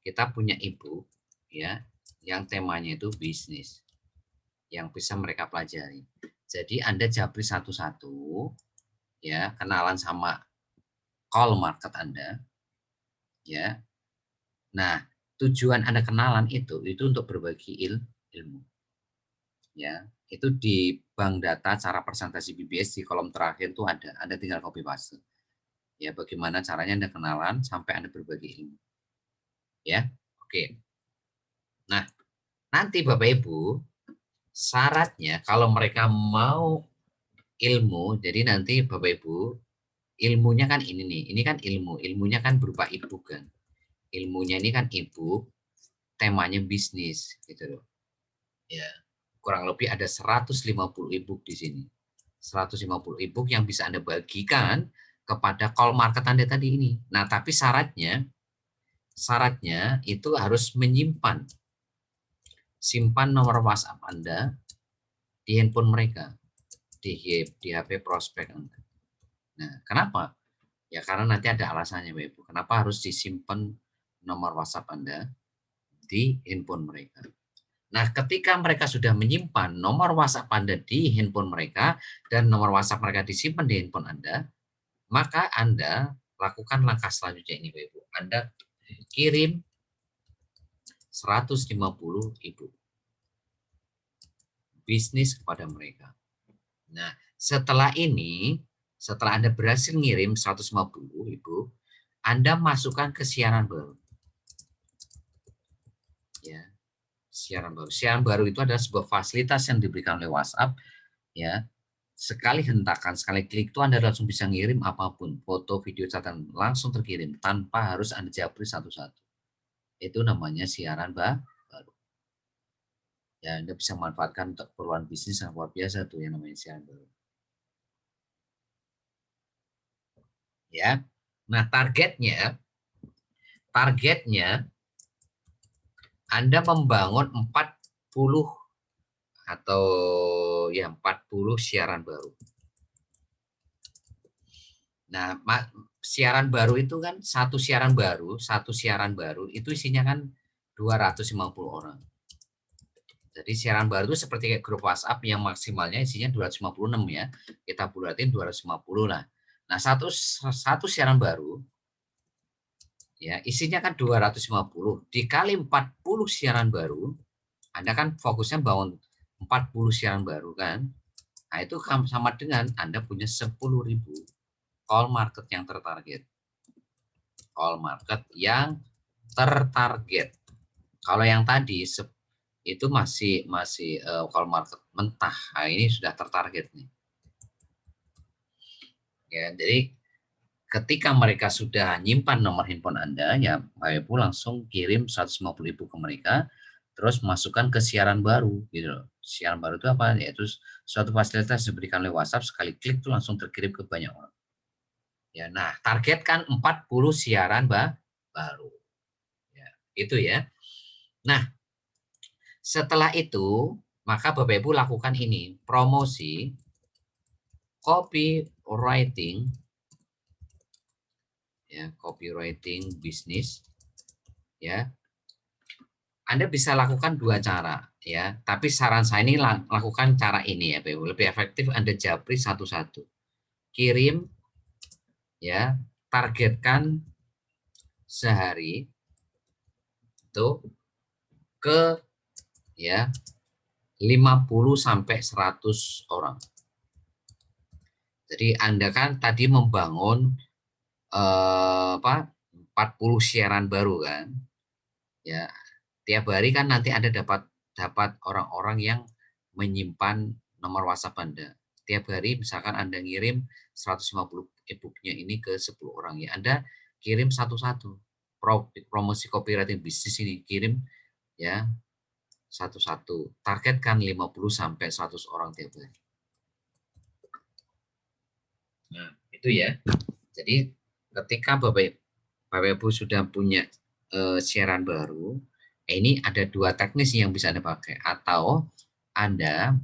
kita punya ibu ya yang temanya itu bisnis yang bisa mereka pelajari. Jadi Anda japri satu-satu ya, kenalan sama call market Anda ya. Nah, tujuan Anda kenalan itu untuk berbagi ilmu. Ya, itu di bank data cara presentasi BBS di kolom terakhir itu ada. Anda tinggal copy paste. Ya, bagaimana caranya Anda kenalan sampai Anda berbagi ilmu. Ya, oke. Nah, nanti Bapak Ibu, syaratnya kalau mereka mau ilmu, jadi nanti Bapak Ibu, ilmunya kan ini nih, ini kan ilmunya kan berupa e-book kan. Ilmunya ini kan e-book, temanya bisnis gitu loh. Ya, kurang lebih ada 150 e-book di sini. 150 e-book yang bisa Anda bagikan kepada call market Anda tadi ini. Nah, tapi syaratnya itu harus menyimpan nomor WhatsApp Anda di handphone mereka, di HP prospek Anda. Nah, kenapa? Ya karena nanti ada alasannya, Bapak Ibu. Kenapa harus disimpan nomor WhatsApp Anda di handphone mereka? Nah, ketika mereka sudah menyimpan nomor WhatsApp Anda di handphone mereka dan nomor WhatsApp mereka disimpan di handphone Anda, maka Anda lakukan langkah selanjutnya ini, Bapak Ibu. Anda kirim 150 e-book bisnis kepada mereka. Nah, setelah Anda berhasil ngirim 150 e-book, Anda masukkan ke siaran baru. Ya, siaran baru. Siaran baru itu adalah sebuah fasilitas yang diberikan oleh WhatsApp. Ya, sekali hentakan, sekali klik itu Anda langsung bisa ngirim apapun, foto, video, catatan langsung terkirim tanpa harus Anda japri satu-satu. Itu namanya siaran baru. Ya, Anda bisa manfaatkan untuk keperluan bisnis yang luar biasa tuh yang namanya siaran baru. Ya. Nah, targetnya Anda membangun 40 atau ya 40 siaran baru. Nah, siaran baru itu kan satu siaran baru itu isinya kan 250 orang. Jadi siaran baru itu seperti kayak grup WhatsApp yang maksimalnya isinya 256 ya. Kita bulatin 250 lah. Nah, satu siaran baru ya isinya kan 250 dikali 40 siaran baru. Anda kan fokusnya bangun 40 siaran baru kan. Nah, itu sama dengan Anda punya 10.000 call market yang tertarget. Call market yang tertarget. Kalau yang tadi itu masih call market mentah. Nah, ini sudah tertarget nih. Ya, jadi ketika mereka sudah nyimpan nomor handphone Anda, ya Bapak Ibu langsung kirim 150.000 ke mereka, terus masukkan ke siaran baru gitu loh. Siaran baru itu apa? Yaitu suatu fasilitas diberikan oleh WhatsApp, sekali klik itu langsung terkirim ke banyak orang. Ya, nah, targetkan 40 siaran baru. Itu ya. Nah, setelah itu maka Bapak Ibu lakukan ini, promosi copywriting, ya, copywriting bisnis, ya. Anda bisa lakukan dua cara, ya. Tapi saran saya ini lakukan cara ini ya, Bapak Ibu. Lebih efektif Anda japri satu-satu. Kirim, ya, targetkan sehari itu ke, ya, 50 sampai 100 orang. Jadi Anda kan tadi membangun 40 siaran baru kan, ya. Tiap hari kan nanti Anda dapat orang-orang yang menyimpan nomor WhatsApp Anda. Tiap hari misalkan Anda ngirim 150 e-booknya ini ke 10 orang, ya. Anda kirim satu-satu. Promosi copywriting bisnis ini kirim, ya, satu-satu. Targetkan 50 sampai 100 orang tiap hari. Nah, itu ya. Jadi ketika Bapak Ibu sudah punya siaran baru, ini ada dua teknis yang bisa Anda pakai. Atau Anda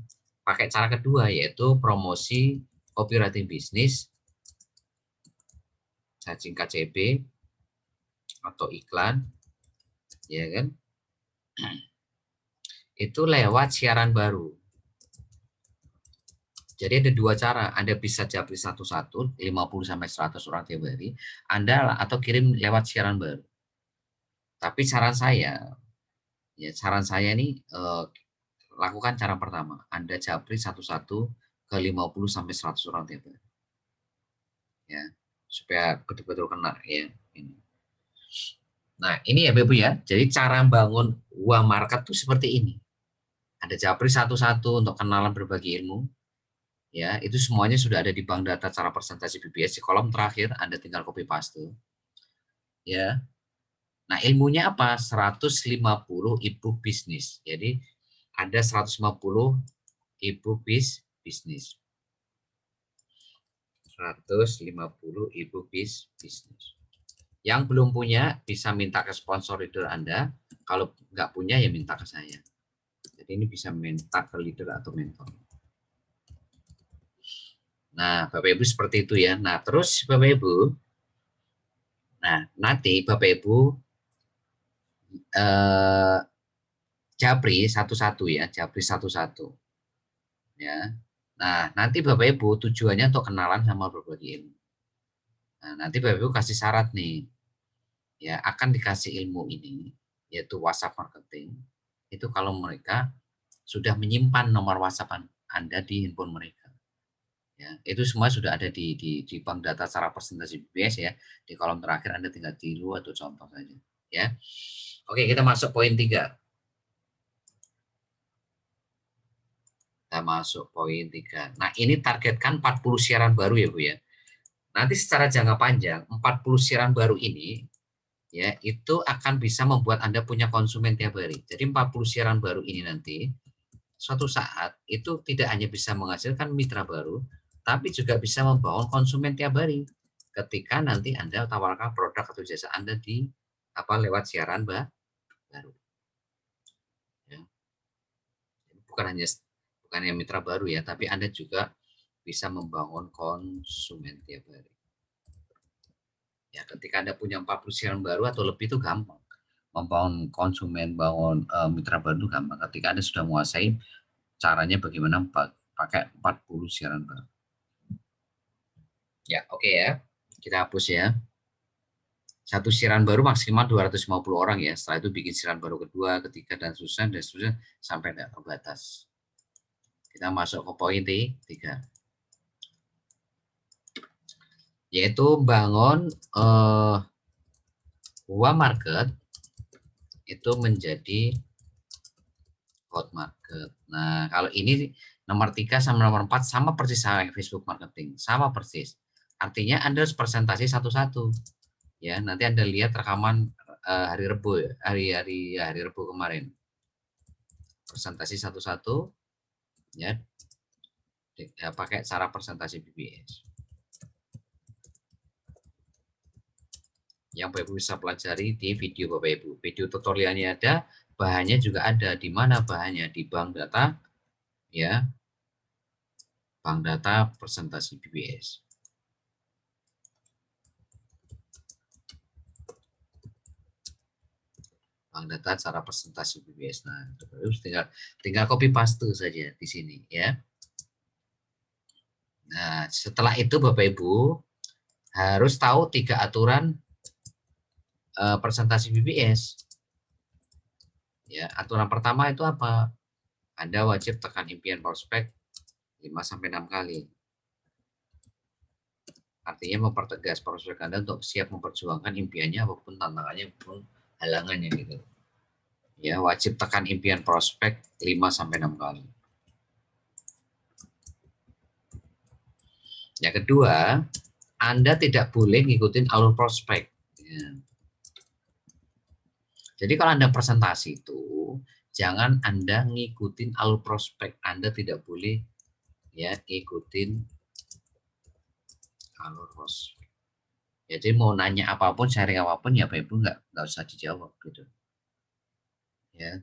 pakai cara kedua, yaitu promosi copywriting bisnis, cacing KCB, atau iklan, ya kan? Itu lewat siaran baru. Jadi ada dua cara, Anda bisa japri satu-satu, 50 sampai 100 orang tiap hari, Anda atau kirim lewat siaran baru. Tapi saran saya ini lakukan cara pertama, Anda japri satu-satu ke 50 sampai 100 orang tiap hari. Ya, supaya betul-betul kena ya ini. Nah, ini ya Bapak Ibu ya. Jadi cara bangun uang market tuh seperti ini. Anda japri satu-satu untuk kenalan berbagi ilmu. Ya, itu semuanya sudah ada di bank data cara presentasi BBS. Di kolom terakhir Anda tinggal copy paste. Ya. Nah, ilmunya apa? 150 e-book bisnis. Jadi ada 150 e-book bisnis. 150 e-book bisnis. Yang belum punya bisa minta ke sponsor leader Anda. Kalau nggak punya ya minta ke saya. Jadi ini bisa minta ke leader atau mentor. Nah, Bapak Ibu seperti itu ya. Nah, terus Bapak Ibu, nah nanti Bapak Ibu japri satu-satu ya, japri satu-satu. Ya. Nah, nanti Bapak Ibu tujuannya untuk kenalan sama berbagi ilmu. Nah, nanti Bapak Ibu kasih syarat nih. Ya, akan dikasih ilmu ini yaitu WhatsApp marketing. Itu kalau mereka sudah menyimpan nomor WhatsApp Anda di handphone mereka. Ya, itu semua sudah ada di bank data secara presentasi BBS ya. Di kolom terakhir Anda tinggal tiru atau contoh saja. Ya. Oke, kita masuk poin 3. Kita masuk poin 3. Nah, ini targetkan 40 siaran baru ya Bu ya. Nanti secara jangka panjang 40 siaran baru ini ya itu akan bisa membuat Anda punya konsumen tiap hari. Jadi 40 siaran baru ini nanti suatu saat itu tidak hanya bisa menghasilkan mitra baru, tapi juga bisa membangun konsumen tiap hari. Ketika nanti Anda tawarkan produk atau jasa Anda di lewat siaran baru. Ya. Bukan hanya mitra baru ya, tapi Anda juga bisa membangun konsumen tiap hari. Ya, ketika Anda punya 40 siaran baru atau lebih itu gampang. Membangun konsumen, bangun mitra baru itu gampang. Ketika Anda sudah menguasai caranya bagaimana pakai 40 siaran baru. Ya, oke ya. Kita hapus ya. Satu siaran baru maksimal 250 orang ya. Setelah itu bikin siaran baru kedua, ketiga, dan seterusnya sampai tidak terbatas. Kita masuk ke poin 3. Yaitu bangun uang market itu menjadi hot market. Nah, kalau ini nomor 3 sama nomor 4 sama persis sama Facebook marketing, sama persis. Artinya Anda harus presentasi satu-satu. Ya, nanti Anda lihat rekaman hari Rabu ya, hari Rabu kemarin. Presentasi satu-satu ya. Pakai cara presentasi BBS. yang Bapak Ibu bisa pelajari di video Bapak Ibu. Video tutorialnya ada, bahannya juga ada. Di mana bahannya? Di bank data, ya, bank data presentasi BBS. Bank data cara presentasi BBS. Nah, tinggal copy paste saja di sini, ya. Nah, setelah itu Bapak Ibu harus tahu 3 aturan presentasi BBS. Ya, aturan pertama itu apa? Anda wajib tekan impian prospek 5-6 kali. Artinya mempertegas prospek Anda untuk siap memperjuangkan impiannya apapun tantangannya maupun halangannya gitu. Ya, wajib tekan impian prospek 5-6 kali. Yang kedua, Anda tidak boleh ngikutin alur prospek. Ya. Jadi kalau Anda presentasi itu, jangan Anda ngikutin alur prospek. Anda tidak boleh ya ngikutin alur prospek. Jadi mau nanya apapun, sharing apapun, ya Bapak Ibu nggak usah dijawab gitu. Ya.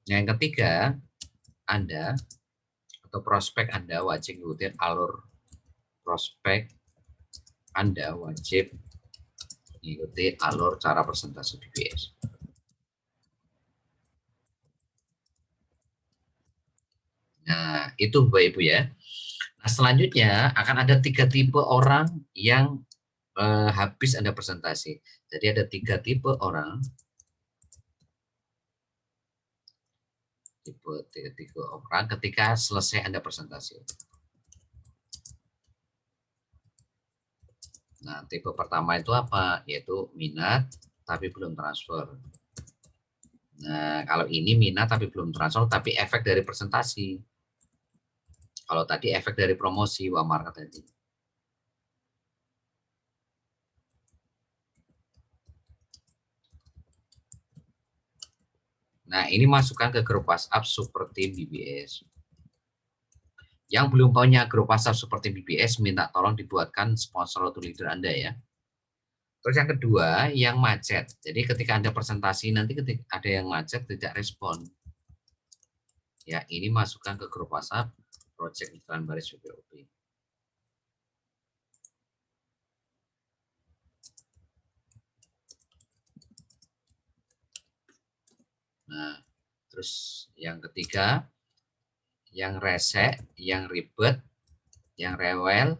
Yang ketiga, Anda atau prospek Anda wajib ngikutin alur prospek Anda wajib mengikuti alur cara presentasi BBS. Nah, itu Bapak Ibu ya. Nah, selanjutnya akan ada 3 tipe orang yang habis Anda presentasi. Jadi ada 3 tipe orang. Tipe orang ketika selesai Anda presentasi. Nah, tipe pertama itu apa? Yaitu minat tapi belum transfer. Nah, kalau ini minat tapi belum transfer, tapi efek dari presentasi. Kalau tadi efek dari promosi, wah market tadi. Nah, ini masukkan ke grup WhatsApp Super Team BBS. Yang belum punya grup WhatsApp Super Team BBS, minta tolong dibuatkan sponsor atau leader Anda ya. Terus yang kedua, yang macet. Jadi ketika Anda presentasi, nanti ketika ada yang macet, tidak respon. Ya, ini masukkan ke grup WhatsApp Project Iklan Baris BPOP. Nah, terus yang ketiga, yang rese, yang ribet, yang rewel.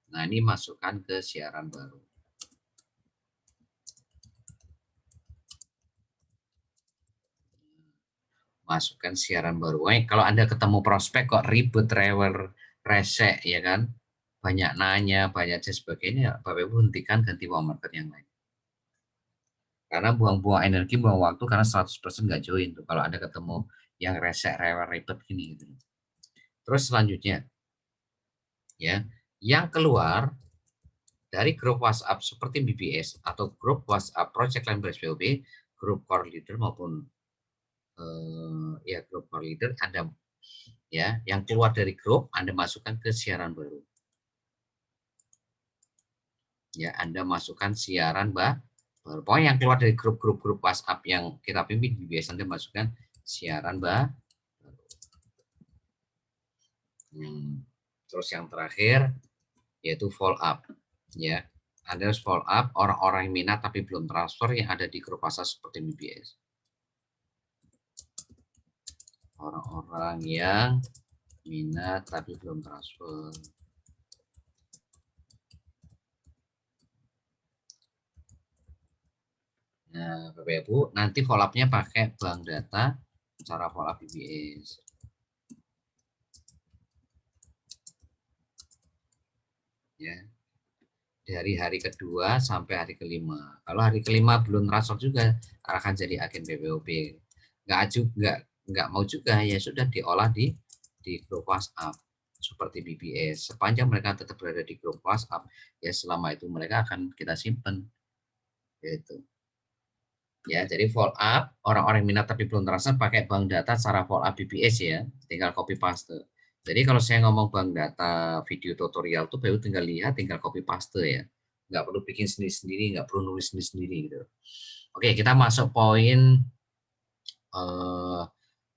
Nah, ini masukkan ke siaran baru. Masukkan siaran baru. Kalau Anda ketemu prospek kok ribet, rewel, rese, ya kan? Banyak nanya, banyak sebagainya, Bapak Ibu hentikan, ganti market yang lain. Karena buang-buang energi, buang waktu, karena 100% nggak join tuh kalau Anda ketemu yang rese, rewel, ribet gini gitu. Terus selanjutnya, ya, yang keluar dari grup WhatsApp seperti BBS atau grup WhatsApp Project Line Baris BOP, grup core leader maupun ya grup core leader, Anda ya yang keluar dari grup Anda masukkan ke siaran baru. Ya, Anda masukkan siaran baru. Pokoknya yang keluar dari grup-grup WhatsApp yang kita pimpin BBS, Anda masukkan siaran baru. Terus yang terakhir yaitu follow up, ya. Anda harus follow up orang-orang yang minat tapi belum transfer yang ada di grup WhatsApp seperti BBS. Orang-orang yang minat tapi belum transfer. Nah, Bapak Ibu, nanti follow up-nya pakai bank data cara follow up BBS. Ya. Dari hari kedua sampai hari kelima. Kalau hari kelima belum transfer juga, akan jadi agen BPOP. Nggak mau juga, ya sudah diolah di grup WhatsApp seperti BBS. Sepanjang mereka tetap berada di grup WhatsApp, ya selama itu mereka akan kita simpan. Gitu. Ya, jadi follow up orang-orang yang minat tapi belum transfer pakai bank data secara follow up BBS ya, tinggal copy paste. Jadi kalau saya ngomong bank data video tutorial tuh baru tinggal lihat, tinggal copy paste ya, nggak perlu bikin sendiri-sendiri, nggak perlu nulis sendiri-sendiri gitu. Oke, kita masuk poin.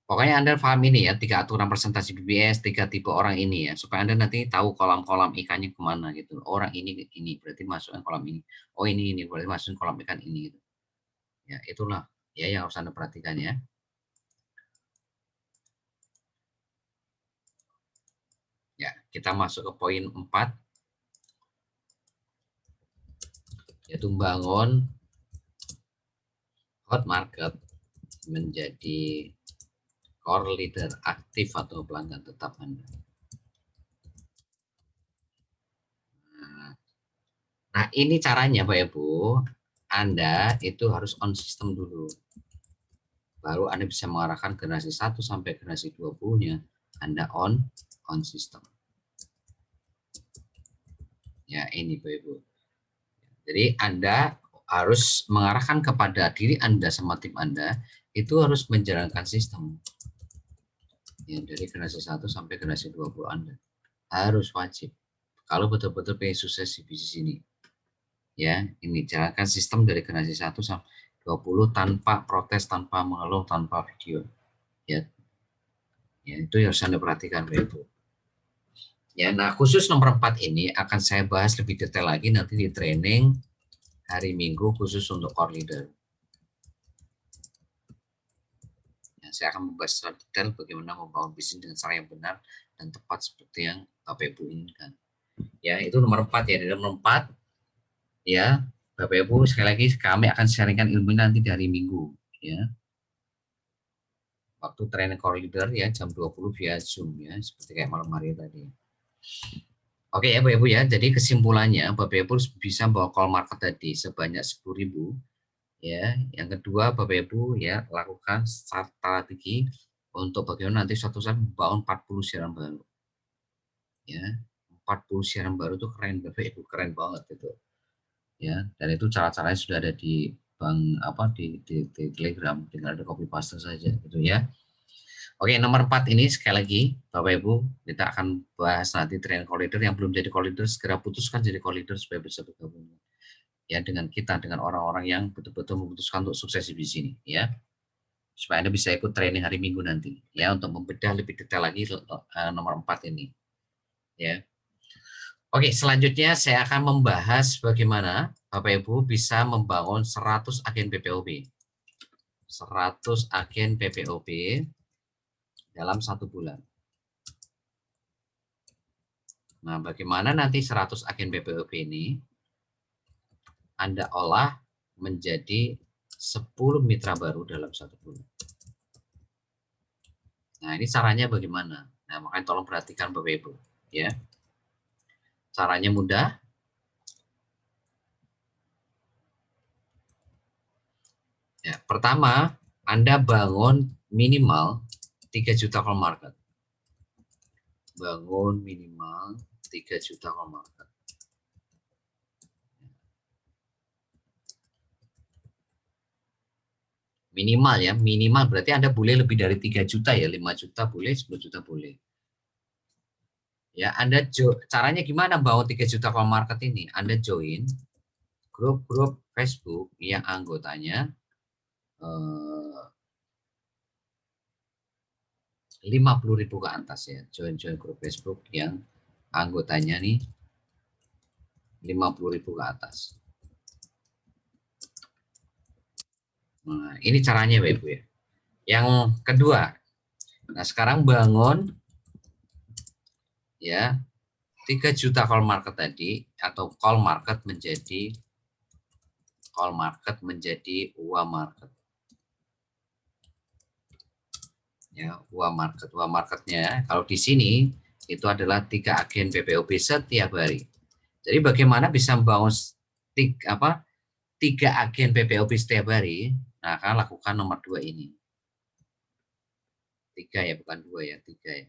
Pokoknya Anda paham ini ya, 3 aturan presentasi BBS, 3 tipe orang ini ya, supaya Anda nanti tahu kolam-kolam ikannya kemana gitu. Orang ini berarti masukkan kolam ini. Oh ini berarti masukin kolam ikan ini gitu. Ya itulah ya yang harus Anda perhatikan ya. Ya, kita masuk ke poin 4, yaitu membangun hot market menjadi core leader aktif atau pelanggan tetap Anda. Nah, ini caranya Pak Ibu. Anda itu harus on system dulu. Baru Anda bisa mengarahkan generasi 1 sampai generasi 20-nya Anda on system. Ya, ini Pak Ibu. Jadi Anda harus mengarahkan kepada diri Anda sama tim Anda itu harus menjalankan sistem. Ya, dari generasi 1 sampai generasi 20 Anda. Harus wajib. Kalau betul-betul pengen sukses di bisnis ini. Ya, ini jalankan sistem dari generasi 1 sampai 20 tanpa protes, tanpa mengeluh, tanpa video. Ya. Ya, itu yang harus Anda perhatikan Pak Ibu. Ya, nah khusus nomor 4 ini akan saya bahas lebih detail lagi nanti di training hari Minggu khusus untuk core leader. Ya, saya akan membahas secara detail bagaimana membangun bisnis dengan cara yang benar dan tepat seperti yang Bapak Ibu inginkan. Ya, itu nomor 4 ya. Di nomor 4 ya, Bapak Ibu sekali lagi kami akan sharingkan ilmu nanti di hari Minggu ya. Waktu training core leader ya jam 20 via Zoom ya, seperti kayak malam hari tadi. Oke ya Bapak Ibu ya, jadi kesimpulannya Bapak Ibu bisa bawa call market tadi sebanyak 10.000 ya. Yang kedua Bapak Ibu ya lakukan strategi untuk bagaimana nanti suatu saat membangun 40 siaran baru. Ya, 40 siaran baru itu keren Bapak Ibu, keren banget itu. Ya, dan itu cara-caranya sudah ada di di Telegram, tinggal ada copy paste saja gitu ya. Oke, nomor 4 ini sekali lagi Bapak Ibu, kita akan bahas nanti train core leader. Yang belum jadi core leader segera putuskan jadi core leader supaya bisa bergabung ya dengan kita, dengan orang-orang yang betul-betul memutuskan untuk sukses di sini ya. Supaya Anda bisa ikut training hari Minggu nanti ya untuk membedah lebih detail lagi nomor 4 ini ya. Oke, selanjutnya saya akan membahas bagaimana Bapak Ibu bisa membangun 100 agen PPOP. 100 agen PPOP dalam 1 bulan. Nah, bagaimana nanti 100 agen PPOP ini Anda olah menjadi 10 mitra baru dalam 1 bulan. Nah, ini caranya bagaimana? Nah, makanya tolong perhatikan Bapak Ibu, ya. Caranya mudah. Ya, pertama, Anda bangun minimal 3 juta call market. Bangun minimal 3 juta call market. Minimal ya, minimal berarti Anda boleh lebih dari 3 juta ya, 5 juta boleh, 10 juta boleh. Ya, Anda caranya gimana bangun 3 juta call market ini? Anda join grup-grup Facebook yang anggotanya 50.000 ke atas ya. Join grup Facebook yang anggotanya nih 50.000 ke atas. Nah, ini caranya Bapak Ibu ya. Yang kedua, nah sekarang bangun ya 3 juta call market tadi atau call market menjadi UA market. Ya, UA market. UA marketnya kalau di sini itu adalah 3 agen PPOP setiap hari. Jadi bagaimana bisa membangun 3 agen PPOP setiap hari? Nah, akan lakukan nomor 2 ini. 3 ya, bukan 2 ya, 3 ya.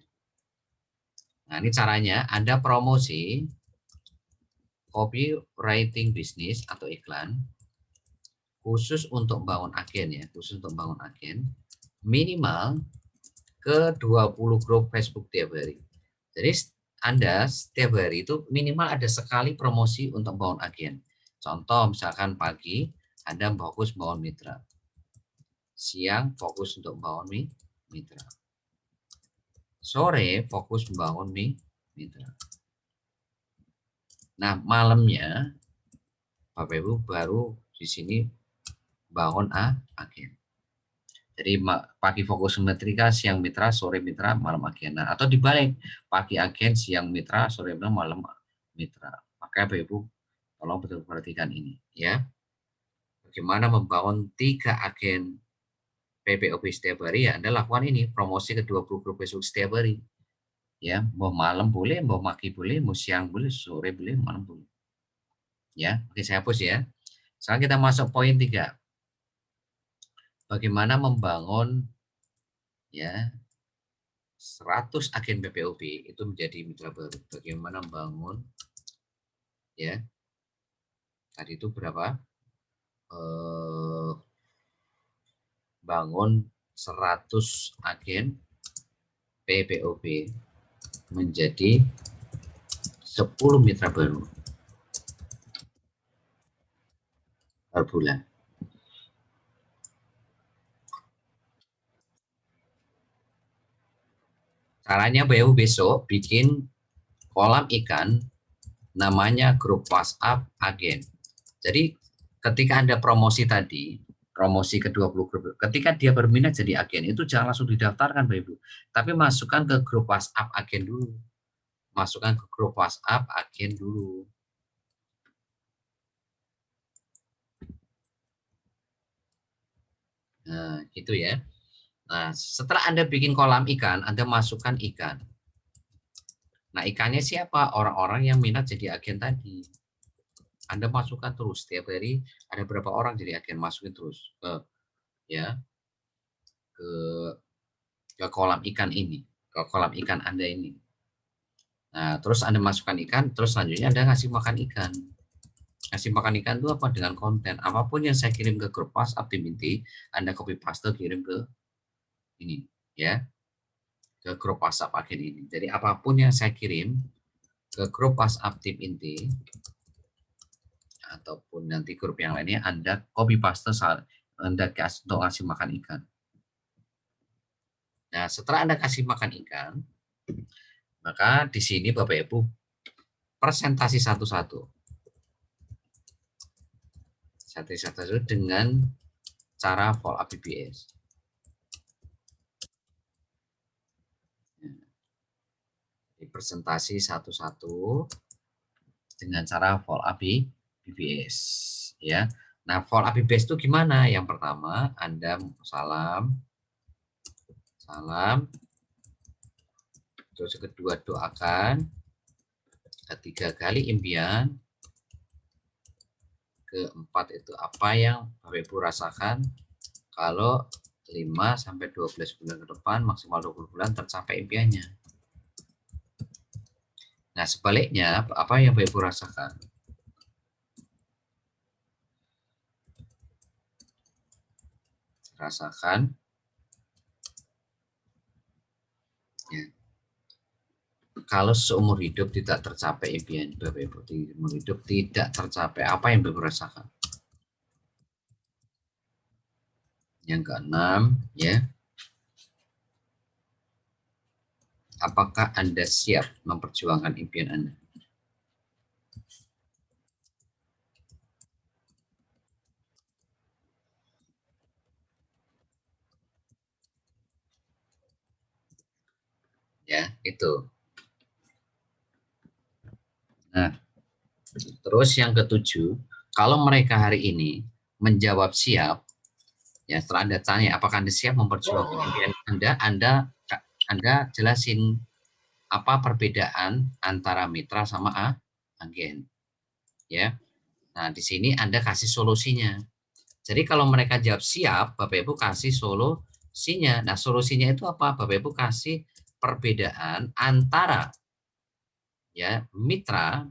Nah, ini caranya Anda promosi copywriting bisnis atau iklan khusus untuk bangun agen ya, khusus untuk bangun agen minimal ke 20 grup Facebook tiap hari. Jadi Anda setiap hari itu minimal ada sekali promosi untuk bangun agen. Contoh misalkan pagi Anda fokus bangun mitra. Siang fokus untuk bangun mitra. Sore fokus membangun mitra. Nah, malamnya Bapak Ibu baru di sini bangun agen. Jadi pagi fokus metrika, siang mitra, sore mitra, malam agen. Nah, atau dibalik, pagi agen, siang mitra, sore mitra, malam mitra. Maka Bapak Ibu tolong betul perhatikan ini ya. Bagaimana membangun 3 agen PPOP setiap hari ya, Anda lakukan ini, promosi ke 20 grup Facebook setiap hari. Ya, mau malam boleh, mau pagi boleh, mau siang boleh, sore boleh, malam boleh. Ya, oke saya hapus ya. Sekarang kita masuk poin 3. Bagaimana membangun ya 100 agen PPOP itu menjadi mitra baru. Bagaimana membangun ya tadi itu berapa? Bangun 100 agen PPOP menjadi 10 mitra baru per bulan. Caranya Bayu besok bikin kolam ikan namanya grup WhatsApp agen. Jadi ketika Anda promosi tadi, promosi ke 20 grup, ketika dia berminat jadi agen, itu jangan langsung didaftarkan Bapak Ibu. Tapi masukkan ke grup WhatsApp agen dulu. Masukkan ke grup WhatsApp agen dulu. Nah, gitu ya. Nah, setelah Anda bikin kolam ikan, Anda masukkan ikan. Nah, ikannya siapa? Orang-orang yang minat jadi agen tadi. Anda masukkan terus setiap hari ada berapa orang jadi agen, masukin terus ke kolam ikan ini, ke kolam ikan Anda ini. Nah, terus Anda masukkan ikan, terus selanjutnya Anda ngasih makan ikan. Ngasih makan ikan itu apa? Dengan konten apapun yang saya kirim ke grup WhatsApp tim inti, Anda copy paste kirim ke ini ya, ke grup WhatsApp agen ini. Jadi apapun yang saya kirim ke grup WhatsApp tim inti ataupun nanti grup yang lainnya, Anda copy paste Anda kasih untuk ngasih makan ikan. Nah, setelah Anda kasih makan ikan, maka di sini Bapak Ibu presentasi satu-satu. Satu-satu dengan cara follow up BBS. Presentasi satu-satu dengan cara follow up BBS ya. Nah, follow up BBS itu gimana? Yang pertama, Anda salam. Terus kedua doakan. Ketiga kali impian. Keempat itu apa yang Bapak Ibu rasakan kalau 5 sampai 12 bulan ke depan maksimal 20 bulan tercapai impiannya. Nah, sebaliknya apa yang Bapak Ibu rasakan? Rasakan ya. Kalau seumur hidup tidak tercapai impian Bapak Ibu, seumur hidup tidak tercapai, apa yang Bapak Ibu rasakan? Yang keenam ya. Apakah Anda siap memperjuangkan impian Anda? Ya, itu. Nah, terus yang ketujuh, kalau mereka hari ini menjawab siap, ya setelah Anda tanya apakah Anda siap memperjuangkan impian Anda jelasin apa perbedaan antara mitra sama agen. Ya. Nah, di sini Anda kasih solusinya. Jadi kalau mereka jawab siap, Bapak Ibu kasih solusinya. Nah, solusinya itu apa? Bapak Ibu kasih perbedaan antara ya mitra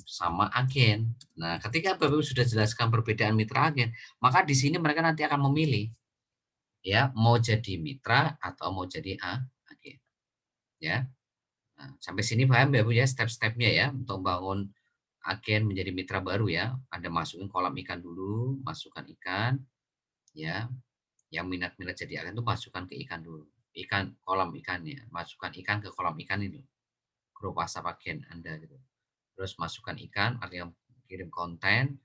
sama agen. Nah, ketika Bapak Ibu sudah jelaskan perbedaan mitra agen, maka di sini mereka nanti akan memilih ya mau jadi mitra atau mau jadi agen. Ya. Nah, sampai sini paham Bapak Ibu ya step-stepnya ya untuk bangun agen menjadi mitra baru ya. Anda masukin kolam ikan dulu, masukkan ikan ya. Yang minat-minat jadi agen itu masukkan ke ikan dulu. Ikan kolam ikannya, masukkan ikan ke kolam ikan ini. Grup WhatsApp agen Anda gitu. Terus masukkan ikan, artinya kirim konten,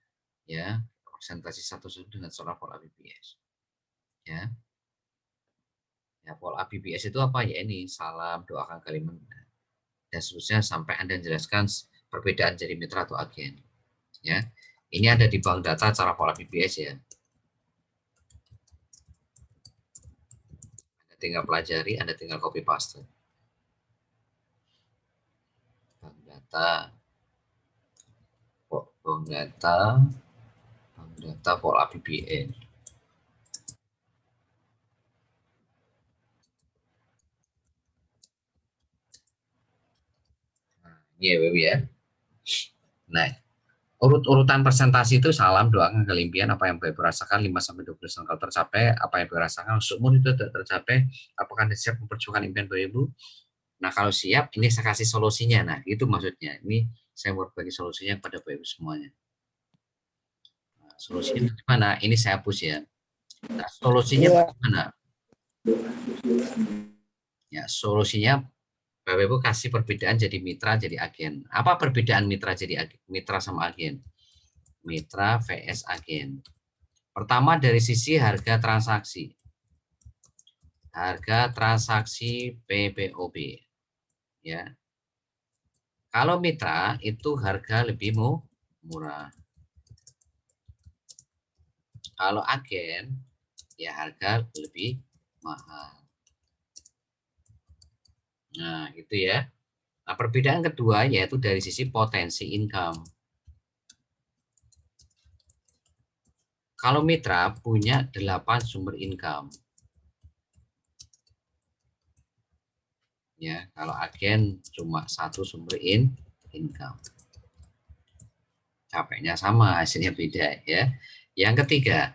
ya, presentasi satu-satu dengan soal pola BBS. Ya. Ya, pola BBS itu apa ya ini? Salam, doakan kalimat dan seterusnya sampai Anda jelaskan perbedaan jadi mitra atau agen. Ya. Ini ada di bank data cara pola BBS ya. Anda tinggal pelajari, Anda tinggal copy paste. Bank data pola BBS. Nah, ini ya, Baby ya. Nah, urut-urutan presentasi itu salam, doakan kelimpian, apa yang Bapak rasakan 5-20 kalau tercapai, apa yang Bapak rasakan seumur itu tidak tercapai, apakah Anda siap memperjuangkan impian Bapak Ibu? Nah, kalau siap, ini saya kasih solusinya. Nah, itu maksudnya. Ini saya berbagi solusinya kepada Bapak Ibu semuanya. Nah, solusinya bagaimana? Ini saya hapus ya. Nah, solusinya bagaimana? Ya, solusinya Bapak Ibu kasih perbedaan jadi mitra, jadi agen. Apa perbedaan mitra jadi agen? Mitra sama agen? Mitra vs agen. Pertama dari sisi harga transaksi. Harga transaksi PPOB. Ya. Kalau mitra itu harga lebih murah. Kalau agen ya harga lebih mahal. Nah, gitu ya. Nah, perbedaan kedua yaitu dari sisi potensi income. Kalau mitra punya 8 sumber income. Ya, kalau agen cuma 1 sumber income. Capeknya sama, hasilnya beda ya. Yang ketiga,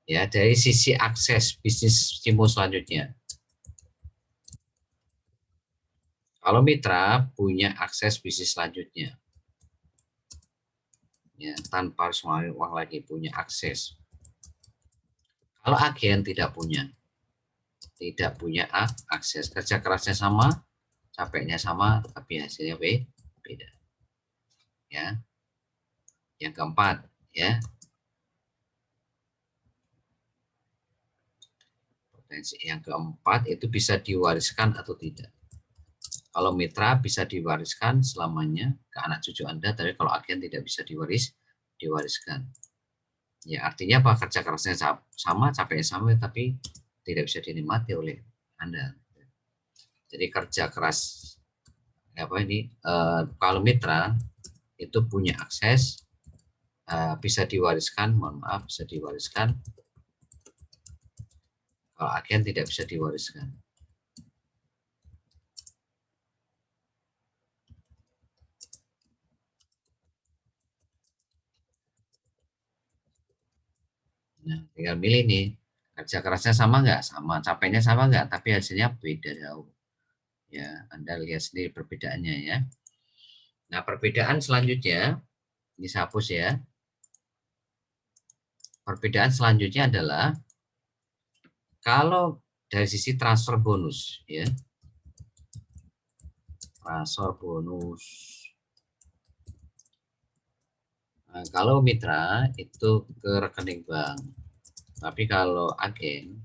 ya dari sisi akses bisnis stimulus selanjutnya. Kalau mitra punya akses bisnis selanjutnya. Ya, tanpa harus mengeluarkan uang lagi punya akses. Kalau agen tidak punya akses, kerja kerasnya sama, capeknya sama, tapi hasilnya beda. Ya, yang keempat, ya, potensi yang keempat itu bisa diwariskan atau tidak. Kalau mitra bisa diwariskan selamanya ke anak cucu Anda, tapi kalau agen tidak bisa diwariskan. Ya, artinya apa? Kerja kerasnya sama, capeknya sama, tapi tidak bisa dinikmati oleh Anda. Jadi kerja keras apa ini? Kalau mitra itu punya akses, bisa diwariskan, mohon maaf, bisa diwariskan. Kalau agen tidak bisa diwariskan. Nah, tinggal milih nih, kerja kerasnya sama nggak? Sama, capeknya sama nggak? Tapi hasilnya beda jauh. Ya, Anda lihat sendiri perbedaannya ya. Nah, perbedaan selanjutnya, ini saya hapus ya. Perbedaan selanjutnya adalah kalau dari sisi transfer bonus, ya, transfer bonus. Nah, kalau mitra itu ke rekening bank, tapi kalau agen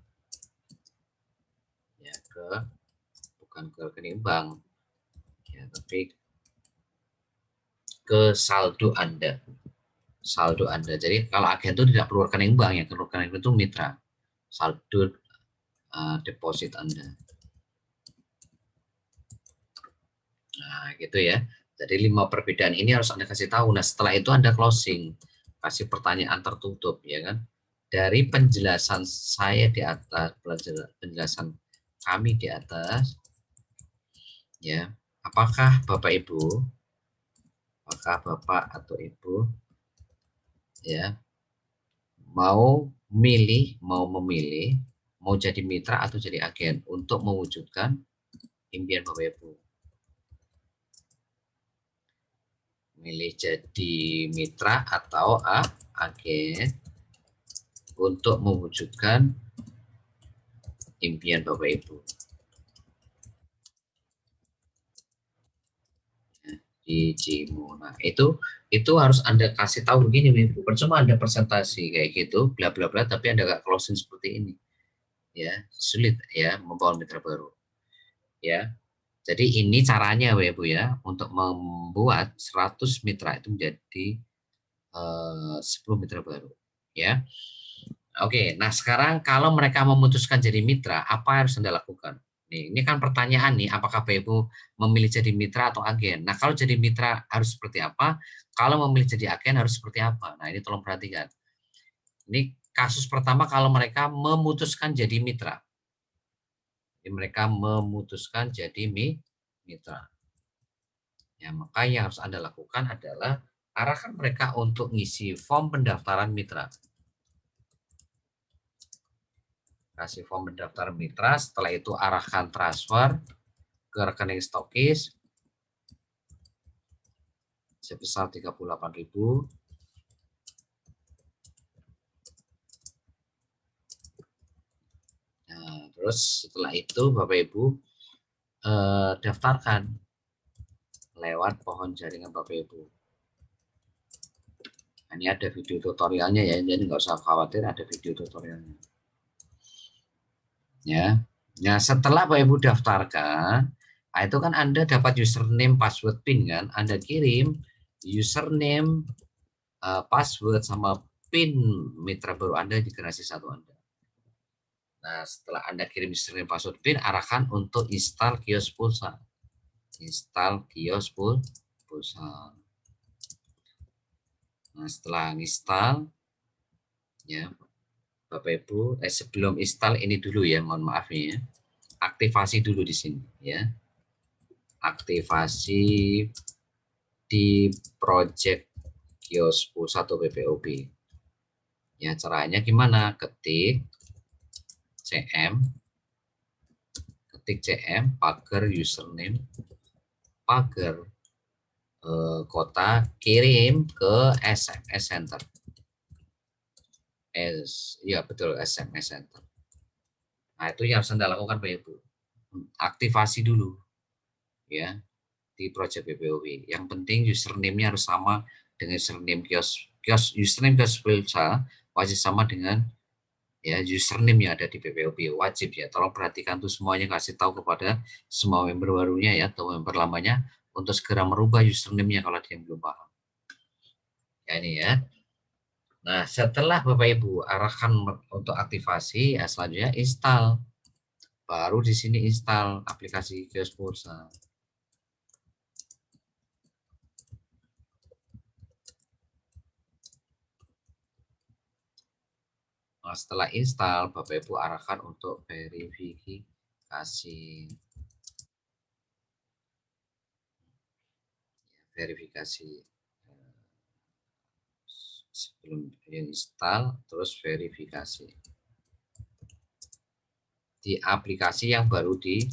ya bukan ke rekening bank, ya, tapi ke saldo Anda. Saldo Anda. Jadi kalau agen itu tidak perlu rekening bank, ya, rekening itu mitra. Saldo deposit Anda. Nah, gitu ya. Jadi 5 perbedaan ini harus Anda kasih tahu. Nah, setelah itu Anda closing. Kasih pertanyaan tertutup, ya kan. Dari penjelasan saya di atas, penjelasan kami di atas, ya, apakah Bapak Ibu apakah Bapak atau Ibu ya mau memilih mau jadi mitra atau jadi agen untuk mewujudkan impian Bapak Ibu. Milih jadi mitra atau agen untuk mewujudkan impian Bapak Ibu. Di Cimo. Nah, itu harus Anda kasih tahu begini, Ibu. Percuma Anda presentasi kayak gitu, bla bla bla, tapi Anda nggak closing seperti ini. Ya, sulit ya membangun mitra baru. Ya. Jadi ini caranya Ibu ya, untuk membuat 100 mitra itu menjadi 10 mitra baru. Ya. Oke, nah sekarang kalau mereka memutuskan jadi mitra, apa yang harus Anda lakukan? Ini kan pertanyaan nih, apakah Bapak Ibu memilih jadi mitra atau agen? Nah, kalau jadi mitra harus seperti apa? Kalau memilih jadi agen harus seperti apa? Nah, ini tolong perhatikan. Ini kasus pertama kalau mereka memutuskan jadi mitra. Jadi mereka memutuskan jadi mitra. Ya, maka yang harus Anda lakukan adalah arahkan mereka untuk ngisi form pendaftaran mitra. Kasih form pendaftaran mitra, setelah itu arahkan transfer ke rekening stokis sebesar 38.000. Nah, terus setelah itu Bapak Ibu daftarkan lewat pohon jaringan Bapak Ibu. Nah, ini ada video tutorialnya ya, jadi nggak usah khawatir, ada video tutorialnya. Ya, nah setelah Bapak Ibu daftarkan, nah itu kan Anda dapat username, password, PIN kan, Anda kirim username, password sama PIN mitra baru Anda di generasi 1 Anda. Nah, setelah Anda kirim username, password, PIN, arahkan untuk install kios pulsa. Install kios pulsa. Nah, setelah install, ya, Bapak Ibu, sebelum install ini dulu ya, mohon maaf ya, aktivasi dulu di sini ya, aktivasi di project kios pulsa atau PPOB. Ya, caranya gimana? Ketik CM, pagar username, pagar kota, kirim ke SMS Center. Ya betul, SMS Center. Nah, itu yang harus Anda lakukan Bapak Ibu. Aktivasi dulu ya di project BPOB. Yang penting username-nya harus sama dengan username username kios pulsa wajib sama dengan ya username yang ada di BPOB, wajib ya. Tolong perhatikan tuh semuanya, kasih tahu kepada semua member barunya ya atau member lamanya untuk segera merubah username-nya kalau dia belum paham. Ya ini ya. Nah, setelah Bapak Ibu arahkan untuk aktivasi, ya selanjutnya install. Baru di sini install aplikasi kios pulsa. Nah, setelah install, Bapak Ibu arahkan untuk verifikasi sebelum install, terus verifikasi di aplikasi yang baru di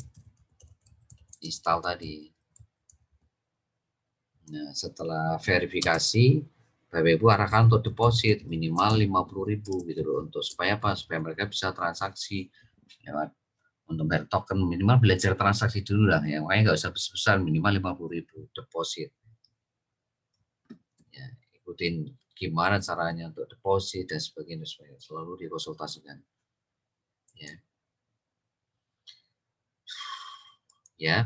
install tadi. Nah, setelah verifikasi, Bapak Ibu arahkan untuk deposit minimal 50.000 gitu loh, untuk supaya apa? Supaya mereka bisa transaksi lewat untuk bayar token, minimal belajar transaksi dulu lah ya, makanya nggak usah besar-besar, minimal 50.000 deposit. Ya, ikutin gimana caranya untuk deposit dan sebagainya, selalu dikonsultasikan. Ya. Ya.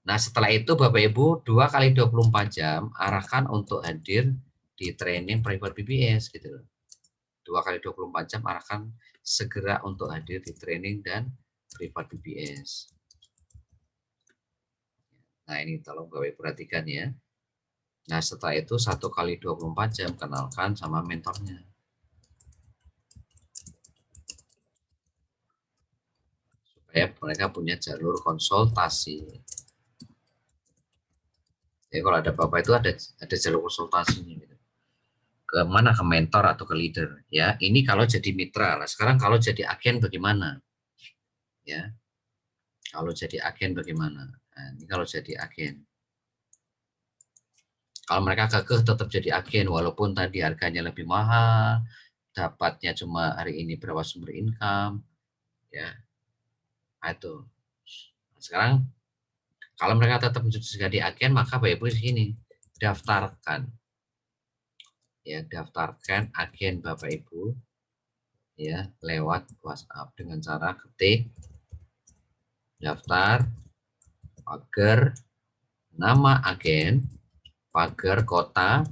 Nah, setelah itu Bapak Ibu 2 kali 24 jam arahkan untuk hadir di training private BBS gitu loh. 2 kali 24 jam arahkan segera untuk hadir di training dan private BBS. Nah, ini tolong Bapak Ibu perhatikan ya. Nah, setelah itu 1 kali 24 jam kenalkan sama mentornya. Supaya mereka punya jalur konsultasi. Jadi kalau ada Bapak itu ada jalur konsultasinya gitu. Ke mana, ke mentor atau ke leader ya. Ini kalau jadi mitra. Nah, sekarang kalau jadi agen bagaimana? Ya. Kalau jadi agen bagaimana? Nah, ini kalau jadi agen. Kalau mereka kekeh tetap jadi agen walaupun tadi harganya lebih mahal, dapatnya cuma hari ini berapa sumber income ya. Nah, itu. Nah, sekarang kalau mereka tetap menjadi agen, maka Bapak Ibu sini daftarkan. Ya, daftarkan agen Bapak Ibu ya lewat WhatsApp dengan cara ketik daftar pagar nama agen, pagar kota,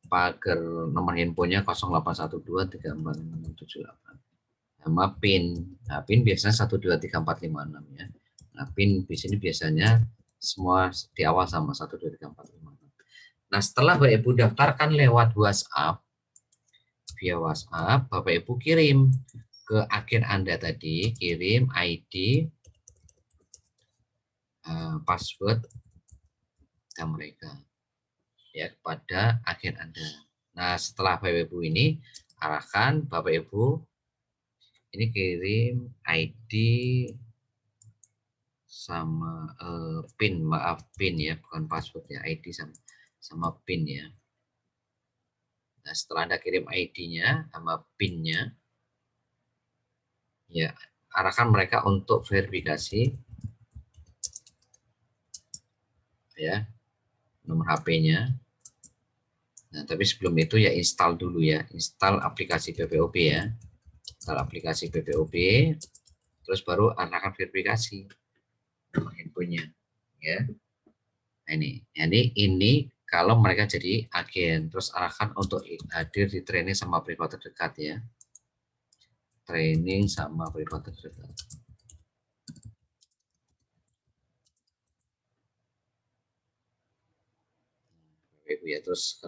pagar nomor handphonenya 0812345678 sama PIN. Nah, PIN biasanya 123456 ya. Nah, PIN di sini biasanya semua di awal sama 123456. Nah, setelah Bapak Ibu daftarkan lewat WhatsApp, via WhatsApp, Bapak Ibu kirim ke agen Anda tadi, kirim ID, password, dan mereka ya kepada agen Anda. Nah, setelah Bapak Ibu ini, arahkan Bapak Ibu ini kirim ID sama PIN, maaf PIN ya, bukan password ya, ID sama PIN ya. Nah, setelah Anda kirim ID-nya sama PIN-nya, ya arahkan mereka untuk verifikasi ya nomor HP-nya. Nah, tapi sebelum itu ya install dulu ya, install aplikasi BPOB ya. Install aplikasi BPOB, terus baru arahkan verifikasi nomor handphonenya ya. Nah, ini kalau mereka jadi agen, terus arahkan untuk hadir di training sama privat terdekat ya. Training sama privat terdekat. Ibu ya, terus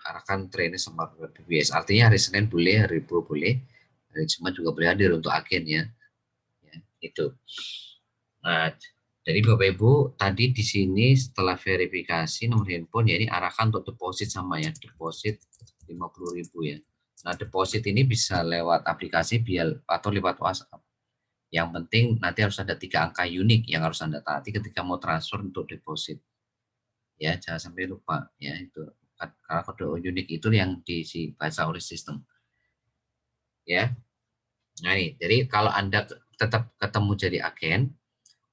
arahkan training sama BBS. Artinya hari Senin boleh, hari Rabu boleh, hari Jumat juga boleh hadir untuk agen ya. Itu. Nah, jadi Bapak Ibu tadi di sini setelah verifikasi nomor handphone ya ini arahkan untuk deposit sama ya, deposit 50.000 ya. Nah, deposit ini bisa lewat aplikasi atau lewat WhatsApp. Yang penting nanti harus ada 3 angka unik yang harus Anda taati ketika mau transfer untuk deposit. Ya, jangan sampai lupa ya itu. Karena kode unik itu yang dibaca oleh sistem. Ya. Nah, ini jadi kalau Anda tetap ketemu jadi agen,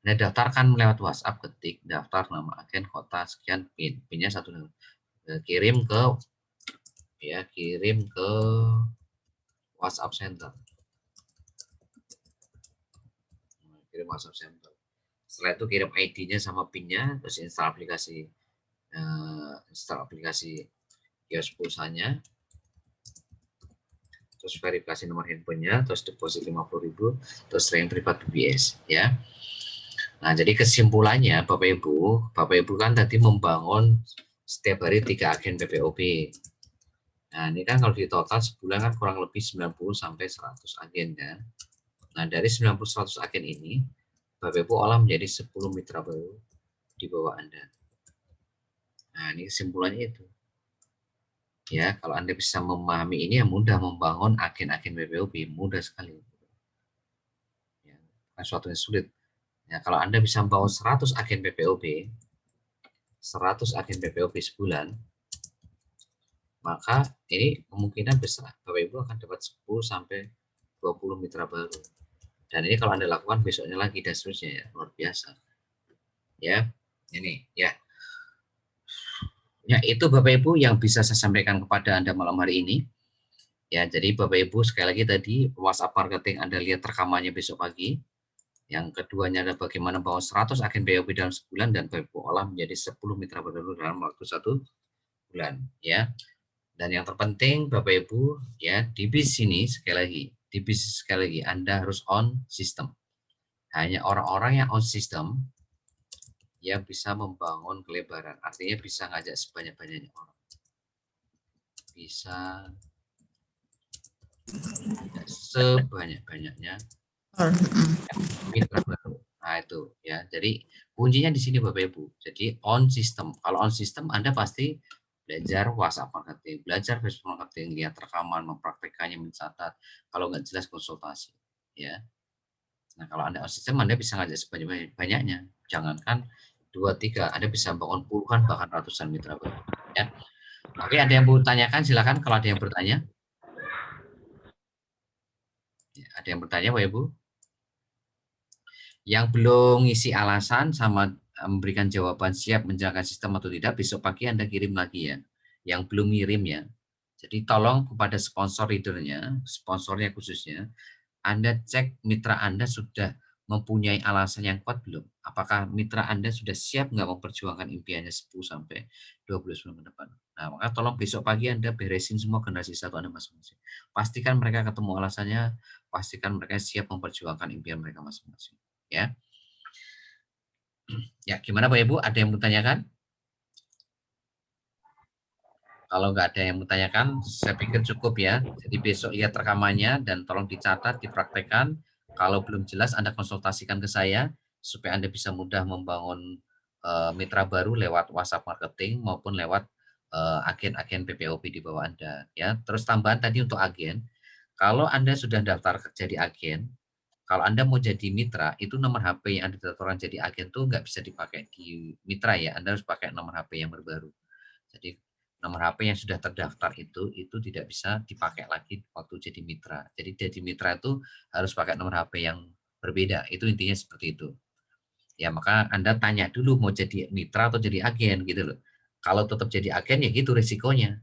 Anda daftarkan lewat WhatsApp, ketik daftar nama agen, kota, sekian, PIN. PIN-nya satu. Kirim ke WhatsApp Center. Kirim WhatsApp Center. Setelah itu kirim ID-nya sama PIN-nya, terus install aplikasi kios pulsanya, terus verifikasi nomor handphonenya, terus deposit 50.000, terus training privat BBS ya. Nah, jadi kesimpulannya Bapak Ibu kan tadi membangun setiap hari 3 agen BPOB. Nah, ini kan kalau di total sebulan kan kurang lebih 90 sampai 100 agen kan. Nah, dari 90-100 agen ini Bapak Ibu olah menjadi 10 mitra baru di bawah Anda. Nah, ini kesimpulannya itu. Ya, kalau Anda bisa memahami ini, ya mudah membangun agen-agen BPOB, mudah sekali. Ya, bukan suatu yang sulit. Ya, kalau Anda bisa membangun 100 agen BPOB, 100 agen BPOB sebulan, maka ini kemungkinan besar Bapak Ibu akan dapat 10 sampai 20 mitra baru. Dan ini kalau Anda lakukan besoknya lagi dan seterusnya ya, luar biasa. Ya, ini ya. Ya, itu Bapak Ibu yang bisa saya sampaikan kepada Anda malam hari ini. Ya, jadi Bapak Ibu sekali lagi tadi WhatsApp marketing Anda lihat rekamannya besok pagi. Yang keduanya adalah bagaimana membangun 100 agen BPOB dalam sebulan dan Bapak Ibu olah menjadi 10 mitra baru dalam waktu 1 bulan ya. Dan yang terpenting Bapak Ibu ya, di bisnis ini sekali lagi Anda harus on system. Hanya orang-orang yang on system yang bisa membangun kelebaran, artinya bisa ngajak sebanyak-banyaknya orang. Bisa sebanyak-banyaknya mitra baru. Nah, itu ya. Jadi kuncinya di sini Bapak Ibu. Jadi on system. Kalau on system Anda pasti belajar WhatsApp marketing, belajar Facebook marketing, lihat rekaman, mempraktekannya, mencatat. Kalau nggak jelas konsultasi, ya. Nah, kalau Anda on system Anda bisa ngajak sebanyak-banyaknya. Jangankan 2, 3, Anda bisa bangun puluhan bahkan ratusan mitra baru, ya. Oke, ada yang mau tanyakan silakan kalau ada yang bertanya. Ya, ada yang bertanya Bapak Ibu? Yang belum ngisi alasan sama memberikan jawaban siap menjalankan sistem atau tidak, besok pagi Anda kirim lagi ya. Yang belum ngirim ya. Jadi tolong kepada sponsor readernya, sponsornya khususnya, Anda cek mitra Anda sudah mempunyai alasan yang kuat belum? Apakah mitra Anda sudah siap nggak memperjuangkan impiannya 10 sampai 12 bulan ke depan? Nah, maka tolong besok pagi Anda beresin semua generasi satu Anda masing-masing. Pastikan mereka ketemu alasannya, pastikan mereka siap memperjuangkan impian mereka masing-masing. Ya. Ya, gimana Pak Ibu? Ada yang mau tanyakan? Kalau nggak ada yang mau tanyakan, saya pikir cukup ya. Jadi besok lihat rekamannya dan tolong dicatat, dipraktekkan. Kalau belum jelas, Anda konsultasikan ke saya supaya Anda bisa mudah membangun mitra baru lewat WhatsApp marketing maupun lewat agen-agen PPOP di bawah Anda. Ya, terus tambahan tadi untuk agen, kalau Anda sudah daftar jadi agen, kalau Anda mau jadi mitra, itu nomor HP yang Anda daftarkan jadi agen tuh nggak bisa dipakai di mitra ya. Anda harus pakai nomor HP yang baru. Jadi nomor HP yang sudah terdaftar itu tidak bisa dipakai lagi waktu jadi mitra. Jadi jadi mitra itu harus pakai nomor HP yang berbeda. Itu intinya seperti itu. Ya, maka Anda tanya dulu mau jadi mitra atau jadi agen gitu loh. Kalau tetap jadi agen ya gitu risikonya.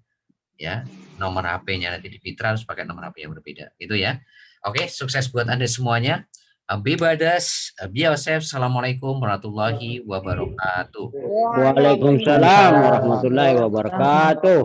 Ya, nomor HP-nya nanti di mitra harus pakai nomor HP yang berbeda. Gitu ya. Oke, sukses buat Anda semuanya. Be badas, be yourself. Assalamualaikum warahmatullahi wabarakatuh. Waalaikumsalam warahmatullahi wabarakatuh.